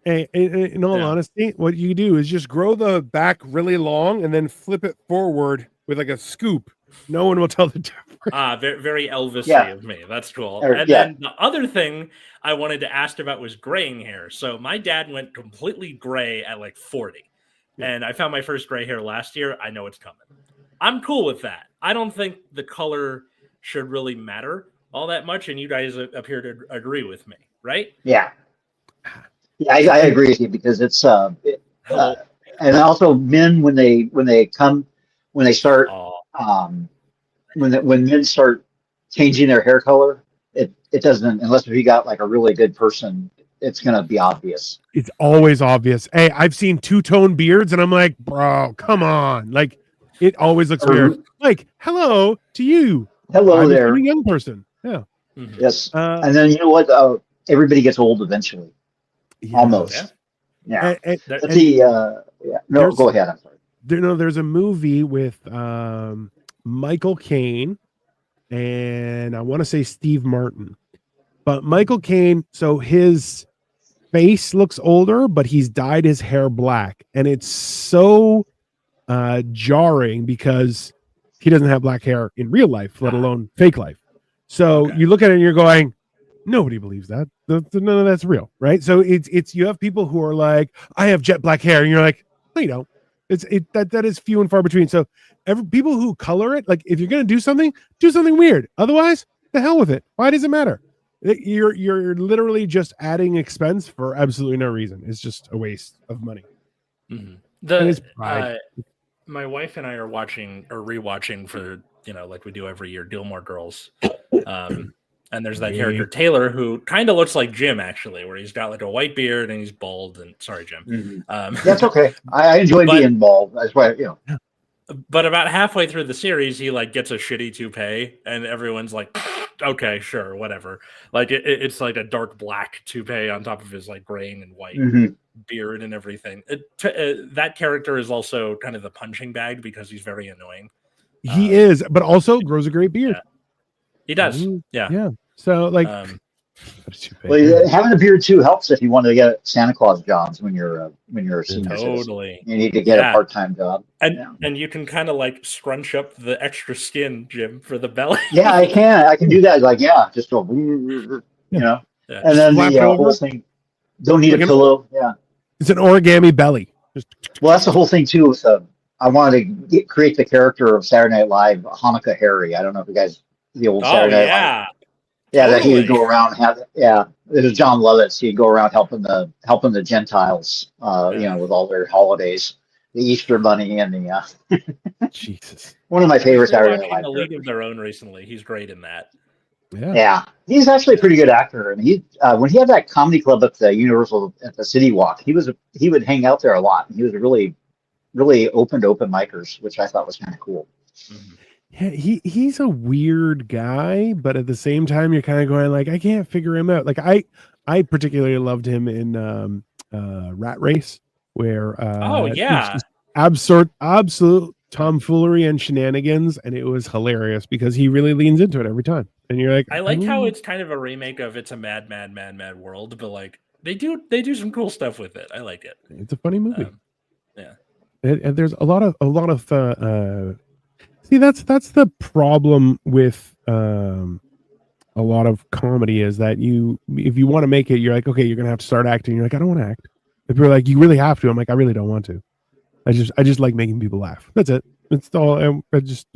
In all honesty, what you do is just grow the back really long and then flip it forward with like a scoop. No one will tell the difference. Very, very Elvis-y of me. That's cool. And then the other thing I wanted to ask about was graying hair. So my dad went completely gray at like 40. And I found my first gray hair last year. I know it's coming. I'm cool with that. I don't think the color should really matter all that much. And you guys appear to agree with me, right? Yeah. Yeah, I agree with you because it's and also men when they start when men start changing their hair color, it doesn't, unless if you got like a really good person, it's gonna be obvious. It's always obvious. Hey, I've seen two-tone beards and I'm like, bro, come on. Like it always looks weird. Like, hello to you. Hello there. I'm a young person. Yeah. Mm-hmm. Yes. And then you know what? Everybody gets old eventually. Yeah. Almost. Yeah. Let's see. No, go ahead. I'm sorry. There's a movie with Michael Caine and I want to say Steve Martin. But Michael Caine, so his face looks older, but he's dyed his hair black. And it's so jarring because he doesn't have black hair in real life, let alone fake life. So you look at it and you're going, nobody believes that. None of that's real, right? So it's you have people who are like, I have jet black hair, and you're like, no, you don't. That is few and far between. So people who color it, like if you're gonna do something weird. Otherwise, the hell with it. Why does it matter? You're literally just adding expense for absolutely no reason. It's just a waste of money. Mm-hmm. My wife and I are rewatching for like we do every year, Gilmore Girls. And there's that character Taylor who kind of looks like Jim actually, where he's got like a white beard and he's bald. And sorry, Jim. Mm-hmm. That's okay. I enjoy being bald. That's why But about halfway through the series, he like gets a shitty toupee, and everyone's like, "Okay, sure, whatever." Like it's like a dark black toupee on top of his like graying and white beard and everything. That character is also kind of the punching bag because he's very annoying. He is, but also grows a great beard. Yeah. He does. Yeah. So like, well, having a beard too helps if you want to get Santa Claus jobs when you're a senior. Totally. You need to get a part-time job. And you can kind of like scrunch up the extra skin, Jim, for the belly. Yeah, I can do that. Like, just go, and then the whole thing. Don't need a pillow. Yeah. It's an origami belly. Well, that's the whole thing too. With I wanted to create the character of Saturday Night Live, Hanukkah Harry. I don't know if you guys the old Saturday Night Live. Yeah, totally. That he would go around it was John Lovitz. He'd go around helping the Gentiles, with all their holidays, the Easter Bunny and the Jesus. One of my favorite Saturday Night Live. The League of Their Own recently. He's great in that. Yeah, he's actually a pretty good actor. And he when he had that comedy club at the Universal at the City Walk, he would hang out there a lot. And he was really, really open to open micers, which I thought was kind of cool. Mm-hmm. Yeah, he's a weird guy, but at the same time, you're kind of going like, I can't figure him out. Like I particularly loved him in Rat Race, where absolute tomfoolery and shenanigans, and it was hilarious because he really leans into it every time. And you're like, I like how it's kind of a remake of It's a Mad, Mad, Mad, Mad World, but like they do some cool stuff with it. I like it. It's a funny movie. And there's a lot of see, that's the problem with a lot of comedy is that if you want to make it, you're like, okay, you're gonna have to start acting. You're like, I don't want to act. If you're like, you really have to, I'm like, I really don't want to. I just like making people laugh. That's it. It's all. I just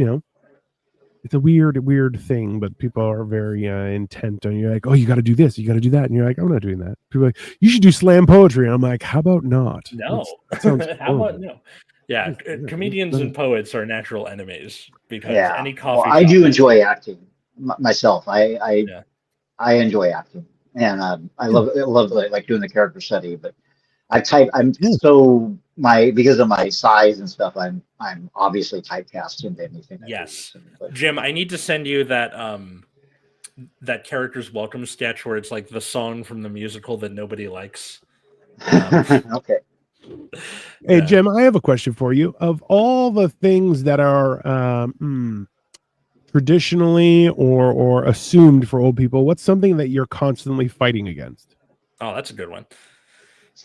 it's a weird thing, but people are very intent on. You're like, oh, you got to do this, you got to do that, and you're like, I'm not doing that. People are like, you should do slam poetry, and I'm like, how about not? No, how about no? Yeah, comedians and poets are natural enemies because any coffee. Well, I do enjoy acting myself. I enjoy acting, and I love like doing the character study. But because of my size and stuff, I'm obviously typecast into anything. Yes, Jim, I need to send you that that character's welcome sketch where it's like the song from the musical that nobody likes. Okay. Hey, Jim, I have a question for you. Of all the things that are traditionally or assumed for old people, what's something that you're constantly fighting against? Oh, that's a good one.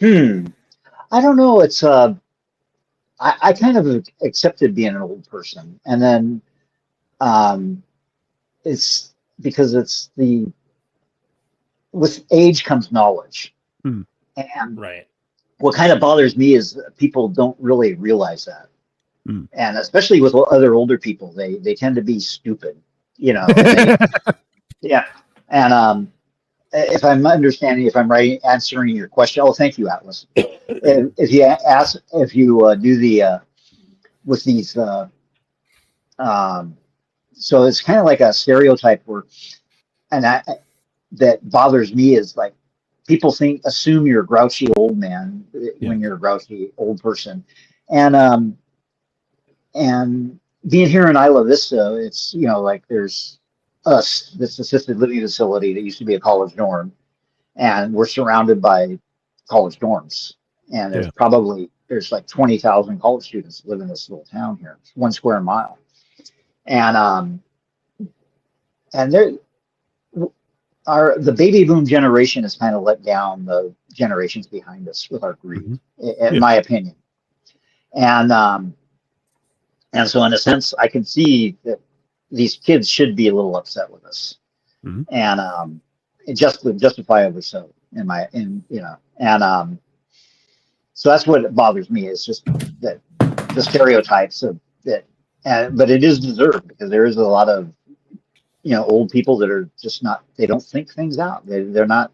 I don't know. It's I kind of accepted being an old person, and then it's because it's with age comes knowledge, and Right. what kind of bothers me is that people don't really realize that, and especially with other older people, they tend to be stupid, you know. Yeah, and if I'm understanding, if I'm right, answering your question, oh, thank you, Atlas. If you do the with these, so it's kind of like a stereotype where, and that bothers me is like people assume you're a grouchy old man when you're a grouchy old person, and being here in Isla Vista, it's like there's us, this assisted living facility that used to be a college dorm, and we're surrounded by college dorms, and there's like 20,000 college students live in this little town here, 1 square mile, and there the baby boom generation has kind of let down the generations behind us with our greed, in my opinion, and so in a sense, I can see that these kids should be a little upset with us, and justifiably so and so that's what bothers me, is just that the stereotypes of that, but it is deserved because there is a lot of old people that are just not, they don't think things out, they're not,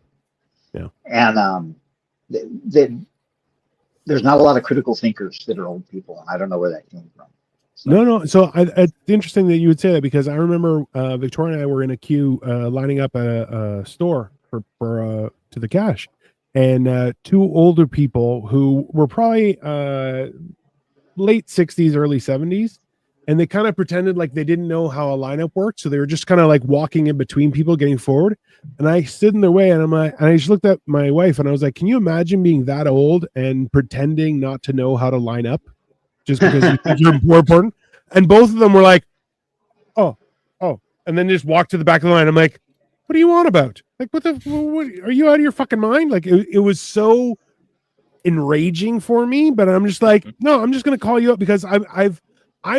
and there's not a lot of critical thinkers that are old people, and I don't know where that came from. No. So it's interesting that you would say that, because I remember Victoria and I were in a queue lining up at a store for to the cash, and 2 older people who were probably late 60s, early 70s, and they kind of pretended like they didn't know how a lineup worked, so they were just kind of like walking in between people getting forward, and I stood in their way, and I just looked at my wife and I was like, can you imagine being that old and pretending not to know how to line up just because you think you're more important? And both of them were like, oh, and then just walked to the back of the line. I'm like, what are you on about? Like, what are you out of your fucking mind? Like, it was so enraging for me, but I'm just like, no, I'm just going to call you up, because I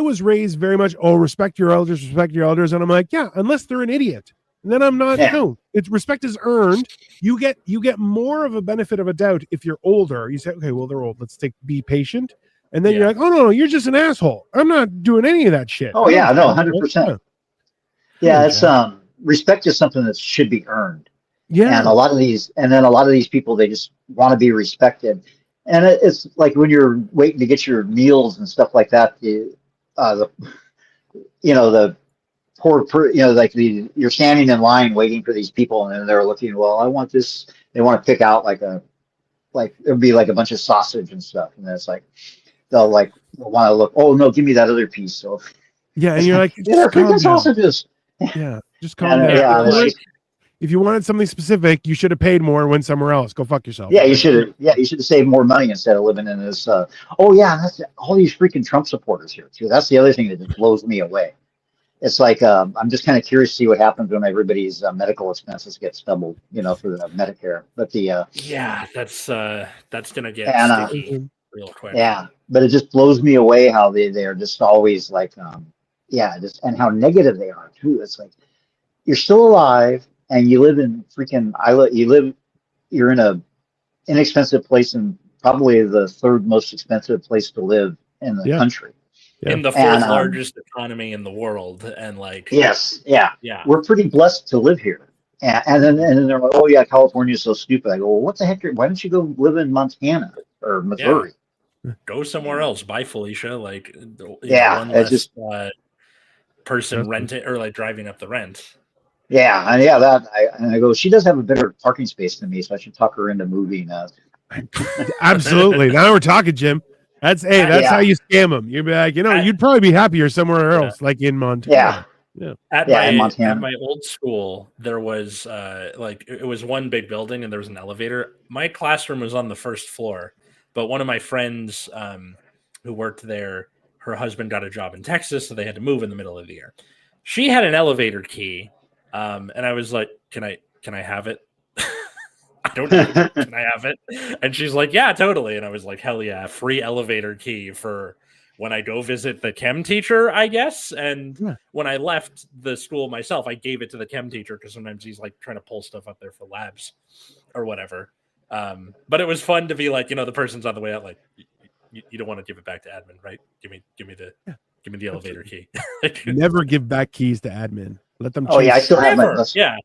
was raised very much, respect your elders. And I'm like, yeah, unless they're an idiot. And then I'm not, no, it's respect is earned. You get more of a benefit of a doubt if you're older. You say, okay, well, they're old. Be patient. And then you're like, oh, no, you're just an asshole. I'm not doing any of that shit. Oh, yeah, no, 100%. Yeah, it's respect is something that should be earned. Yeah. And a lot of these people, they just want to be respected. And it's like when you're waiting to get your meals and stuff like that, the poor, you're standing in line waiting for these people, and then they're looking, well, I want this. They want to pick out it'll be like a bunch of sausage and stuff. And then it's like, they'll want to look, oh no, give me that other piece. So and you're like, they're freaking sausages. Yeah, just calm down. If you wanted something specific, you should have paid more and went somewhere else. Go fuck yourself. Yeah, you should have saved more money instead of living in this. That's all these freaking Trump supporters here too. That's the other thing that just blows me away. It's like I'm just kind of curious to see what happens when everybody's medical expenses get doubled, for the Medicare. But that's gonna get sticky real quick. Yeah, but it just blows me away how they're just always like, and how negative they are too. It's like, you're still alive and you live in freaking you're in a inexpensive place, and probably the 3rd most expensive place to live in the country. Yeah. In the 4th largest economy in the world, and we're pretty blessed to live here. And then they're like, oh yeah, California's so stupid. I go, well, what the heck? Why don't you go live in Montana or Missouri? Go somewhere else. Bye, Felicia. Like, one less person renting or like driving up the rent. Yeah, and I go, she does have a better parking space than me, so I should talk her into moving. Absolutely. Now we're talking, Jim. That's how you scam them. You'd be like, you'd probably be happier somewhere else, like in Montana. Yeah. At in Montana. my old school, there was like it was one big building and there was an elevator. My classroom was on the first floor, but one of my friends who worked there, her husband got a job in Texas, so they had to move in the middle of the year. She had an elevator key, and I was like, "Can I have it?" I don't know. Can I have it? And she's like, "Yeah, totally." And I was like, "Hell yeah, free elevator key for when I go visit the chem teacher, I guess." And Yeah. when I left the school myself, I gave it to the chem teacher because sometimes he's like trying to pull stuff up there for labs or whatever. But it was fun to be like, the person's on the way out, like, you don't want to give it back to admin, right? Give me the elevator key. Never give back keys to admin. Let them. Oh yeah, I still have my Never. bus. Yeah.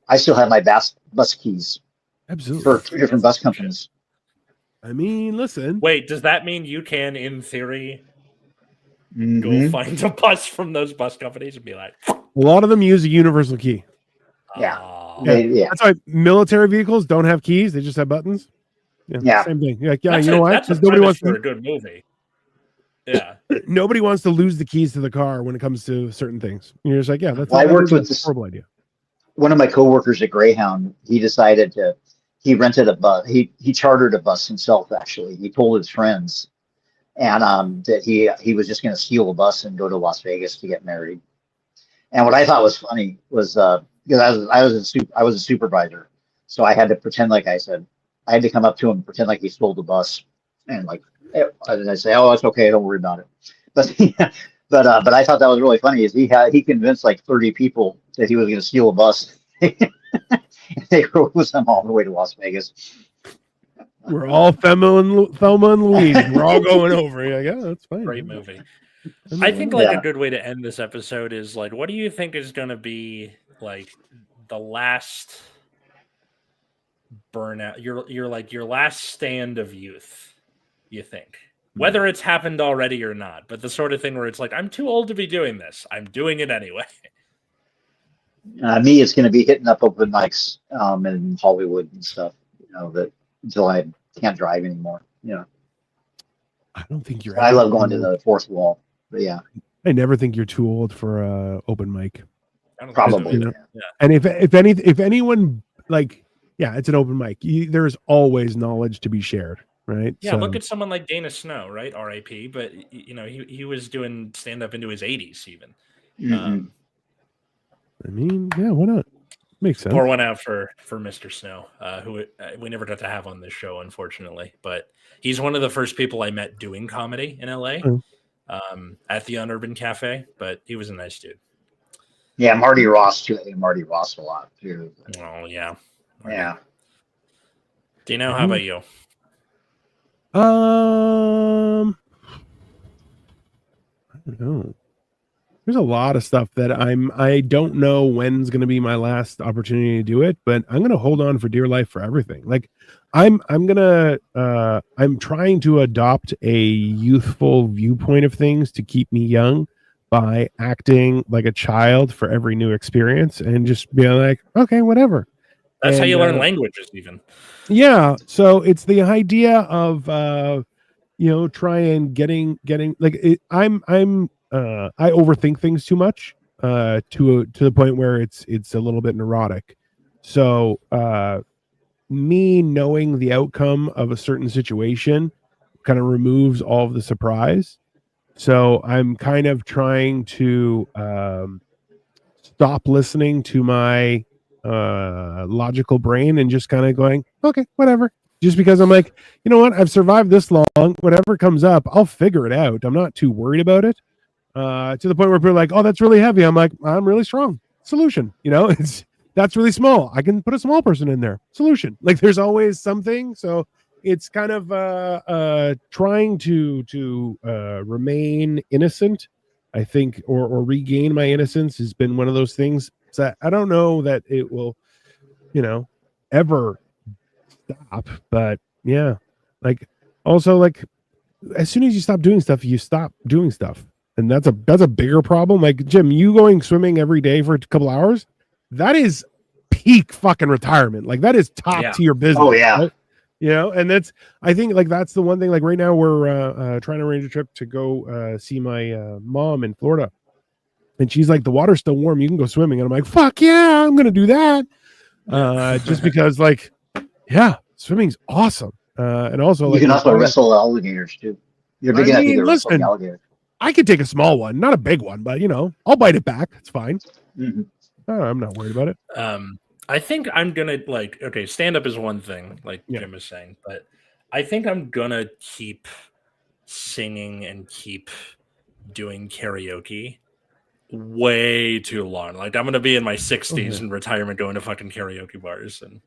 I still have my bus keys Absolutely. for 2 different bus companies. I mean, listen. Wait, does that mean you can, in theory, go Mhm. find a bus from those bus companies and be like, A lot of them use a universal key. Yeah. "Oh, Yeah. That's why military vehicles don't have keys; they just have buttons. Yeah. Same thing. You're like, yeah, that's you know what? That's a Because nobody wants premise for to. a good movie." Yeah. Nobody wants to lose the keys to the car when it comes to certain things. And you're just like, yeah, that's Well, I worked with a this. horrible idea. One of my coworkers at Greyhound, he rented a bus. He chartered a bus himself. Actually, he told his friends, and that he was just going to steal a bus and go to Las Vegas to get married. And what I thought was funny was because I was a supervisor, so I had to pretend like I had to come up to him and pretend like he stole the bus, and like and I say, oh, it's okay, don't worry about it. But but I thought that was really funny. Is he convinced like 30 people that he was going to steal a bus. They rode with him all the way to Las Vegas. We're all Thelma and Louise. We're all going over. You're like, yeah, that's fine. Great movie. mean, I think like Yeah. a good way to end this episode is like, what do you think is going to be like the last burnout? Your last stand of youth. You think, whether it's happened already or not, but the sort of thing where it's like, I'm too old to be doing this. I'm doing it anyway. Me, it's going to be hitting up open mics in Hollywood and stuff. That until I can't drive anymore. I don't think you're. I love going to the fourth wall. But yeah, I never think you're too old for open mic. I don't think probably. so You know? either. Yeah. And if anyone like, yeah, it's an open mic. There's always knowledge to be shared, right? Yeah, So, look at someone like Dana Snow, right? R.I.P. But he was doing stand up into his 80s even. Mhm. I mean, yeah, why not? Makes sense. Pour one out for Mr. Snow, who we never got to have on this show, unfortunately. But he's one of the first people I met doing comedy in LA at the Unurban Cafe. But he was a nice dude. Yeah, Marty Ross too. I think Marty Ross a lot too. Oh yeah, Yeah. Dino, how about you? I don't know. There's a lot of stuff that I don't know when's going to be my last opportunity to do it, but I'm going to hold on for dear life for everything. Like I'm trying to adopt a youthful viewpoint of things to keep me young by acting like a child for every new experience and just being like, okay, whatever. That's how you learn languages, even. Yeah. So it's the idea of try and getting like I overthink things too much to the point where it's a little bit neurotic. So me knowing the outcome of a certain situation kind of removes all of the surprise. So I'm kind of trying to stop listening to my logical brain and just kind of going, okay, whatever. Just because I'm like, you know what? I've survived this long. Whatever comes up, I'll figure it out. I'm not too worried about it. To the point where people are like, oh, that's really heavy. I'm like, I'm really strong. Solution. That's really small. I can put a small person in there. Solution. Like there's always something. So it's kind of trying to remain innocent, I think, or regain my innocence has been one of those things. So I don't know that it will, ever stop. But yeah, like also like as soon as you stop doing stuff, you stop doing stuff. And that's a bigger problem. Like Jim, you going swimming every day for a couple hours, that is peak fucking retirement. Like that is top tier business. Oh yeah. Right? And I think like that's the one thing. Like right now we're trying to arrange a trip to go see my mom in Florida. And she's like, the water's still warm. You can go swimming. And I'm like, fuck yeah, I'm going to do that. Just because, like, yeah, swimming's awesome. And also, You like, can also wrestle alligators too. You're big enough to wrestle the alligator. I could take a small one, not a big one, but I'll bite it back. It's fine. Mm-hmm. I'm not worried about it. I think I'm gonna stand up is one thing, like Jim was saying, but I think I'm gonna keep singing and keep doing karaoke way too long. Like I'm gonna be in my 60s in retirement going to fucking karaoke bars, and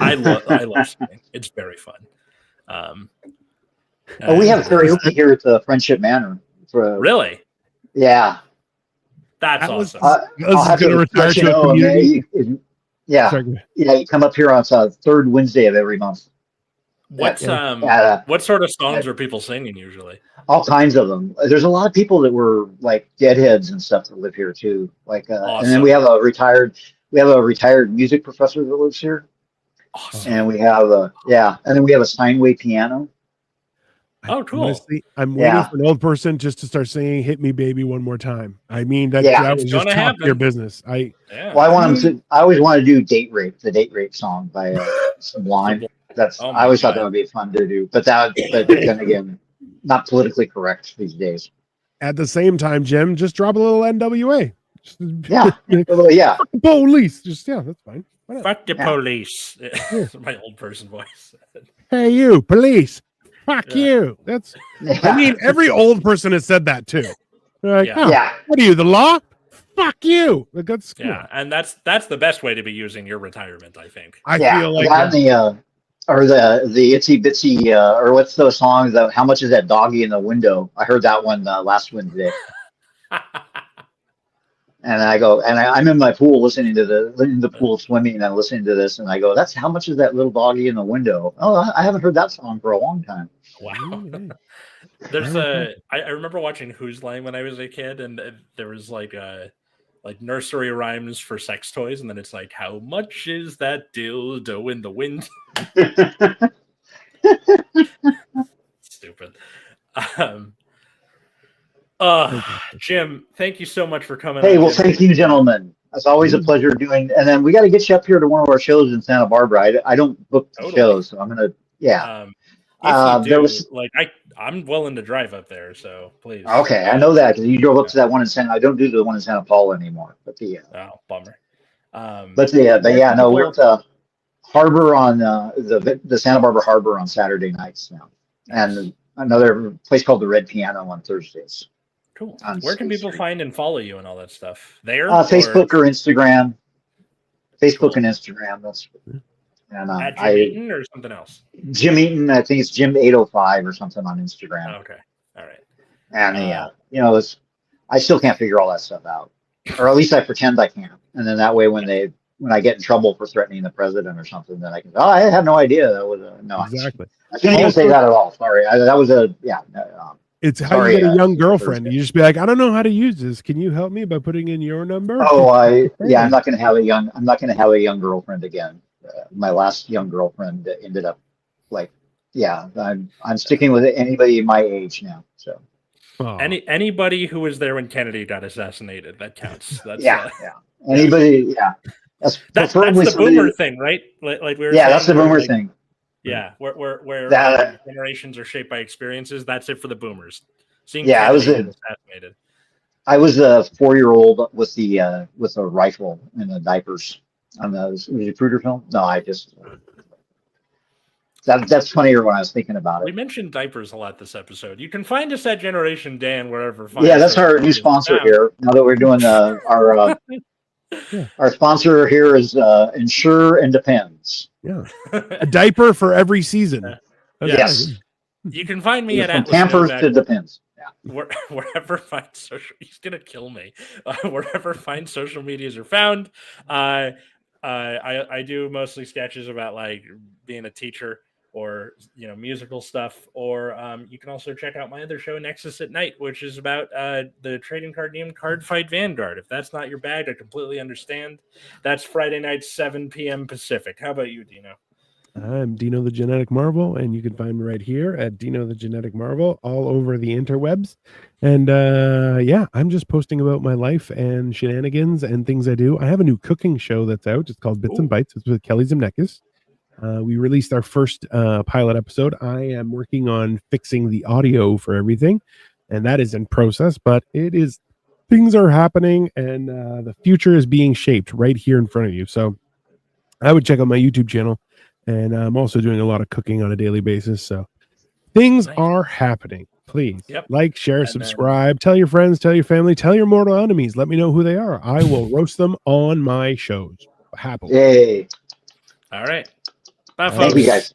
I love singing. It's very fun. We have karaoke here at the Friendship Manor. Really? Yeah. That's awesome. I'll have to let you know. You come up here on third Wednesday of every month. What sort of songs are people singing usually? All kinds of them. There's a lot of people that were like deadheads and stuff that live here too. Like, awesome. And then we have a retired music professor that lives here. Awesome. And we have and then we have a Steinway piano. Oh, cool. Honestly, I'm waiting for an old person just to start singing "Hit Me, Baby, One More Time." I mean, that was just top tier business. I always want to do the date rape song by Sublime. I always thought that would be fun to do, but then again, not politically correct these days. At the same time, Jim, just drop a little NWA. Fuck the police. That's fine. Fuck the police. My old person voice. Hey, you police. Fuck you. That's. I mean, every old person has said that too. Like, what are you, the law? Fuck you. Like, that's cool. Yeah, and that's the best way to be using your retirement, I think. I feel like the itsy bitsy or what's those songs? How much is that doggy in the window? I heard that one last Wednesday. And I go, and I'm in my pool listening to the pool swimming, and I'm listening to this, and I go, that's how much is that little doggy in the window? Oh, I haven't heard that song for a long time. Wow. There's I remember watching Who's Line when I was a kid, and there was like nursery rhymes for sex toys, and then it's like, how much is that dildo in the wind? Stupid. Jim, thank you so much for coming. Hey, well, thank you, gentlemen. It's always a pleasure doing. And then we got to get you up here to one of our shows in Santa Barbara. I don't book the shows, so I'm gonna. I'm willing to drive up there, so please. Okay, I know that because you drove up to that one in Santa. I don't do the one in Santa Paula anymore, but bummer. We're at the harbor on the Santa Barbara Harbor on Saturday nights now, and another place called the Red Piano on Thursdays. Cool. Where can people find and follow you and all that stuff? There? Facebook or Instagram. Facebook and Instagram. That's and at Jim Eaton or something else. Jim Eaton, I think it's Jim 805 or something on Instagram. Oh, okay. All right. And I still can't figure all that stuff out. Or at least I pretend I can. And then that way when I get in trouble for threatening the president or something, then I can I had no idea that was no. Exactly. I can't even say that at all. Sorry. That was it's how you get a young girlfriend. You just be like, I don't know how to use this. Can you help me by putting in your number? I'm not going to have a young girlfriend again. My last young girlfriend ended up I'm sticking with anybody my age now. So anybody who was there when Kennedy got assassinated, that counts. That's anybody. That's the boomer thing, right? Like we were. Yeah, that's the boomer thing. Yeah, where generations are shaped by experiences. That's it for the boomers. I was assassinated. I was a 4-year-old with a rifle and the diapers on the Recruiter film. No, I just that's funnier when I was thinking about it. We mentioned diapers a lot this episode. You can find us at Generation Dan wherever. That's our new sponsor here. Now that we're doing our sponsor here is Insure and Depends. Yeah, a diaper for every season. Yes, you can find me from Pampers to Depends. Wherever fine social, he's gonna kill me. Wherever fine social medias are found, I do mostly sketches about like being a teacher or musical stuff. Or you can also check out my other show, Nexus at Night, which is about the trading card game Card Fight Vanguard. If that's not your bag, I completely understand. That's Friday night, 7 p.m. Pacific. How about you, Dino? I'm Dino the Genetic Marvel, and you can find me right here at Dino the Genetic Marvel all over the interwebs. And yeah, I'm just posting about my life and shenanigans and things I do. I have a new cooking show that's out. It's called Bits and Bites. It's with Kelly Zemnekis. We released our first pilot episode. I am working on fixing the audio for everything, and that is in process, but things are happening, and the future is being shaped right here in front of you. So I would check out my YouTube channel, and I'm also doing a lot of cooking on a daily basis. So things are happening. Please like, share, subscribe, tell your friends, tell your family, tell your mortal enemies. Let me know who they are. I will roast them on my shows happily. Yay. All right. Bye, folks. Thank you, guys.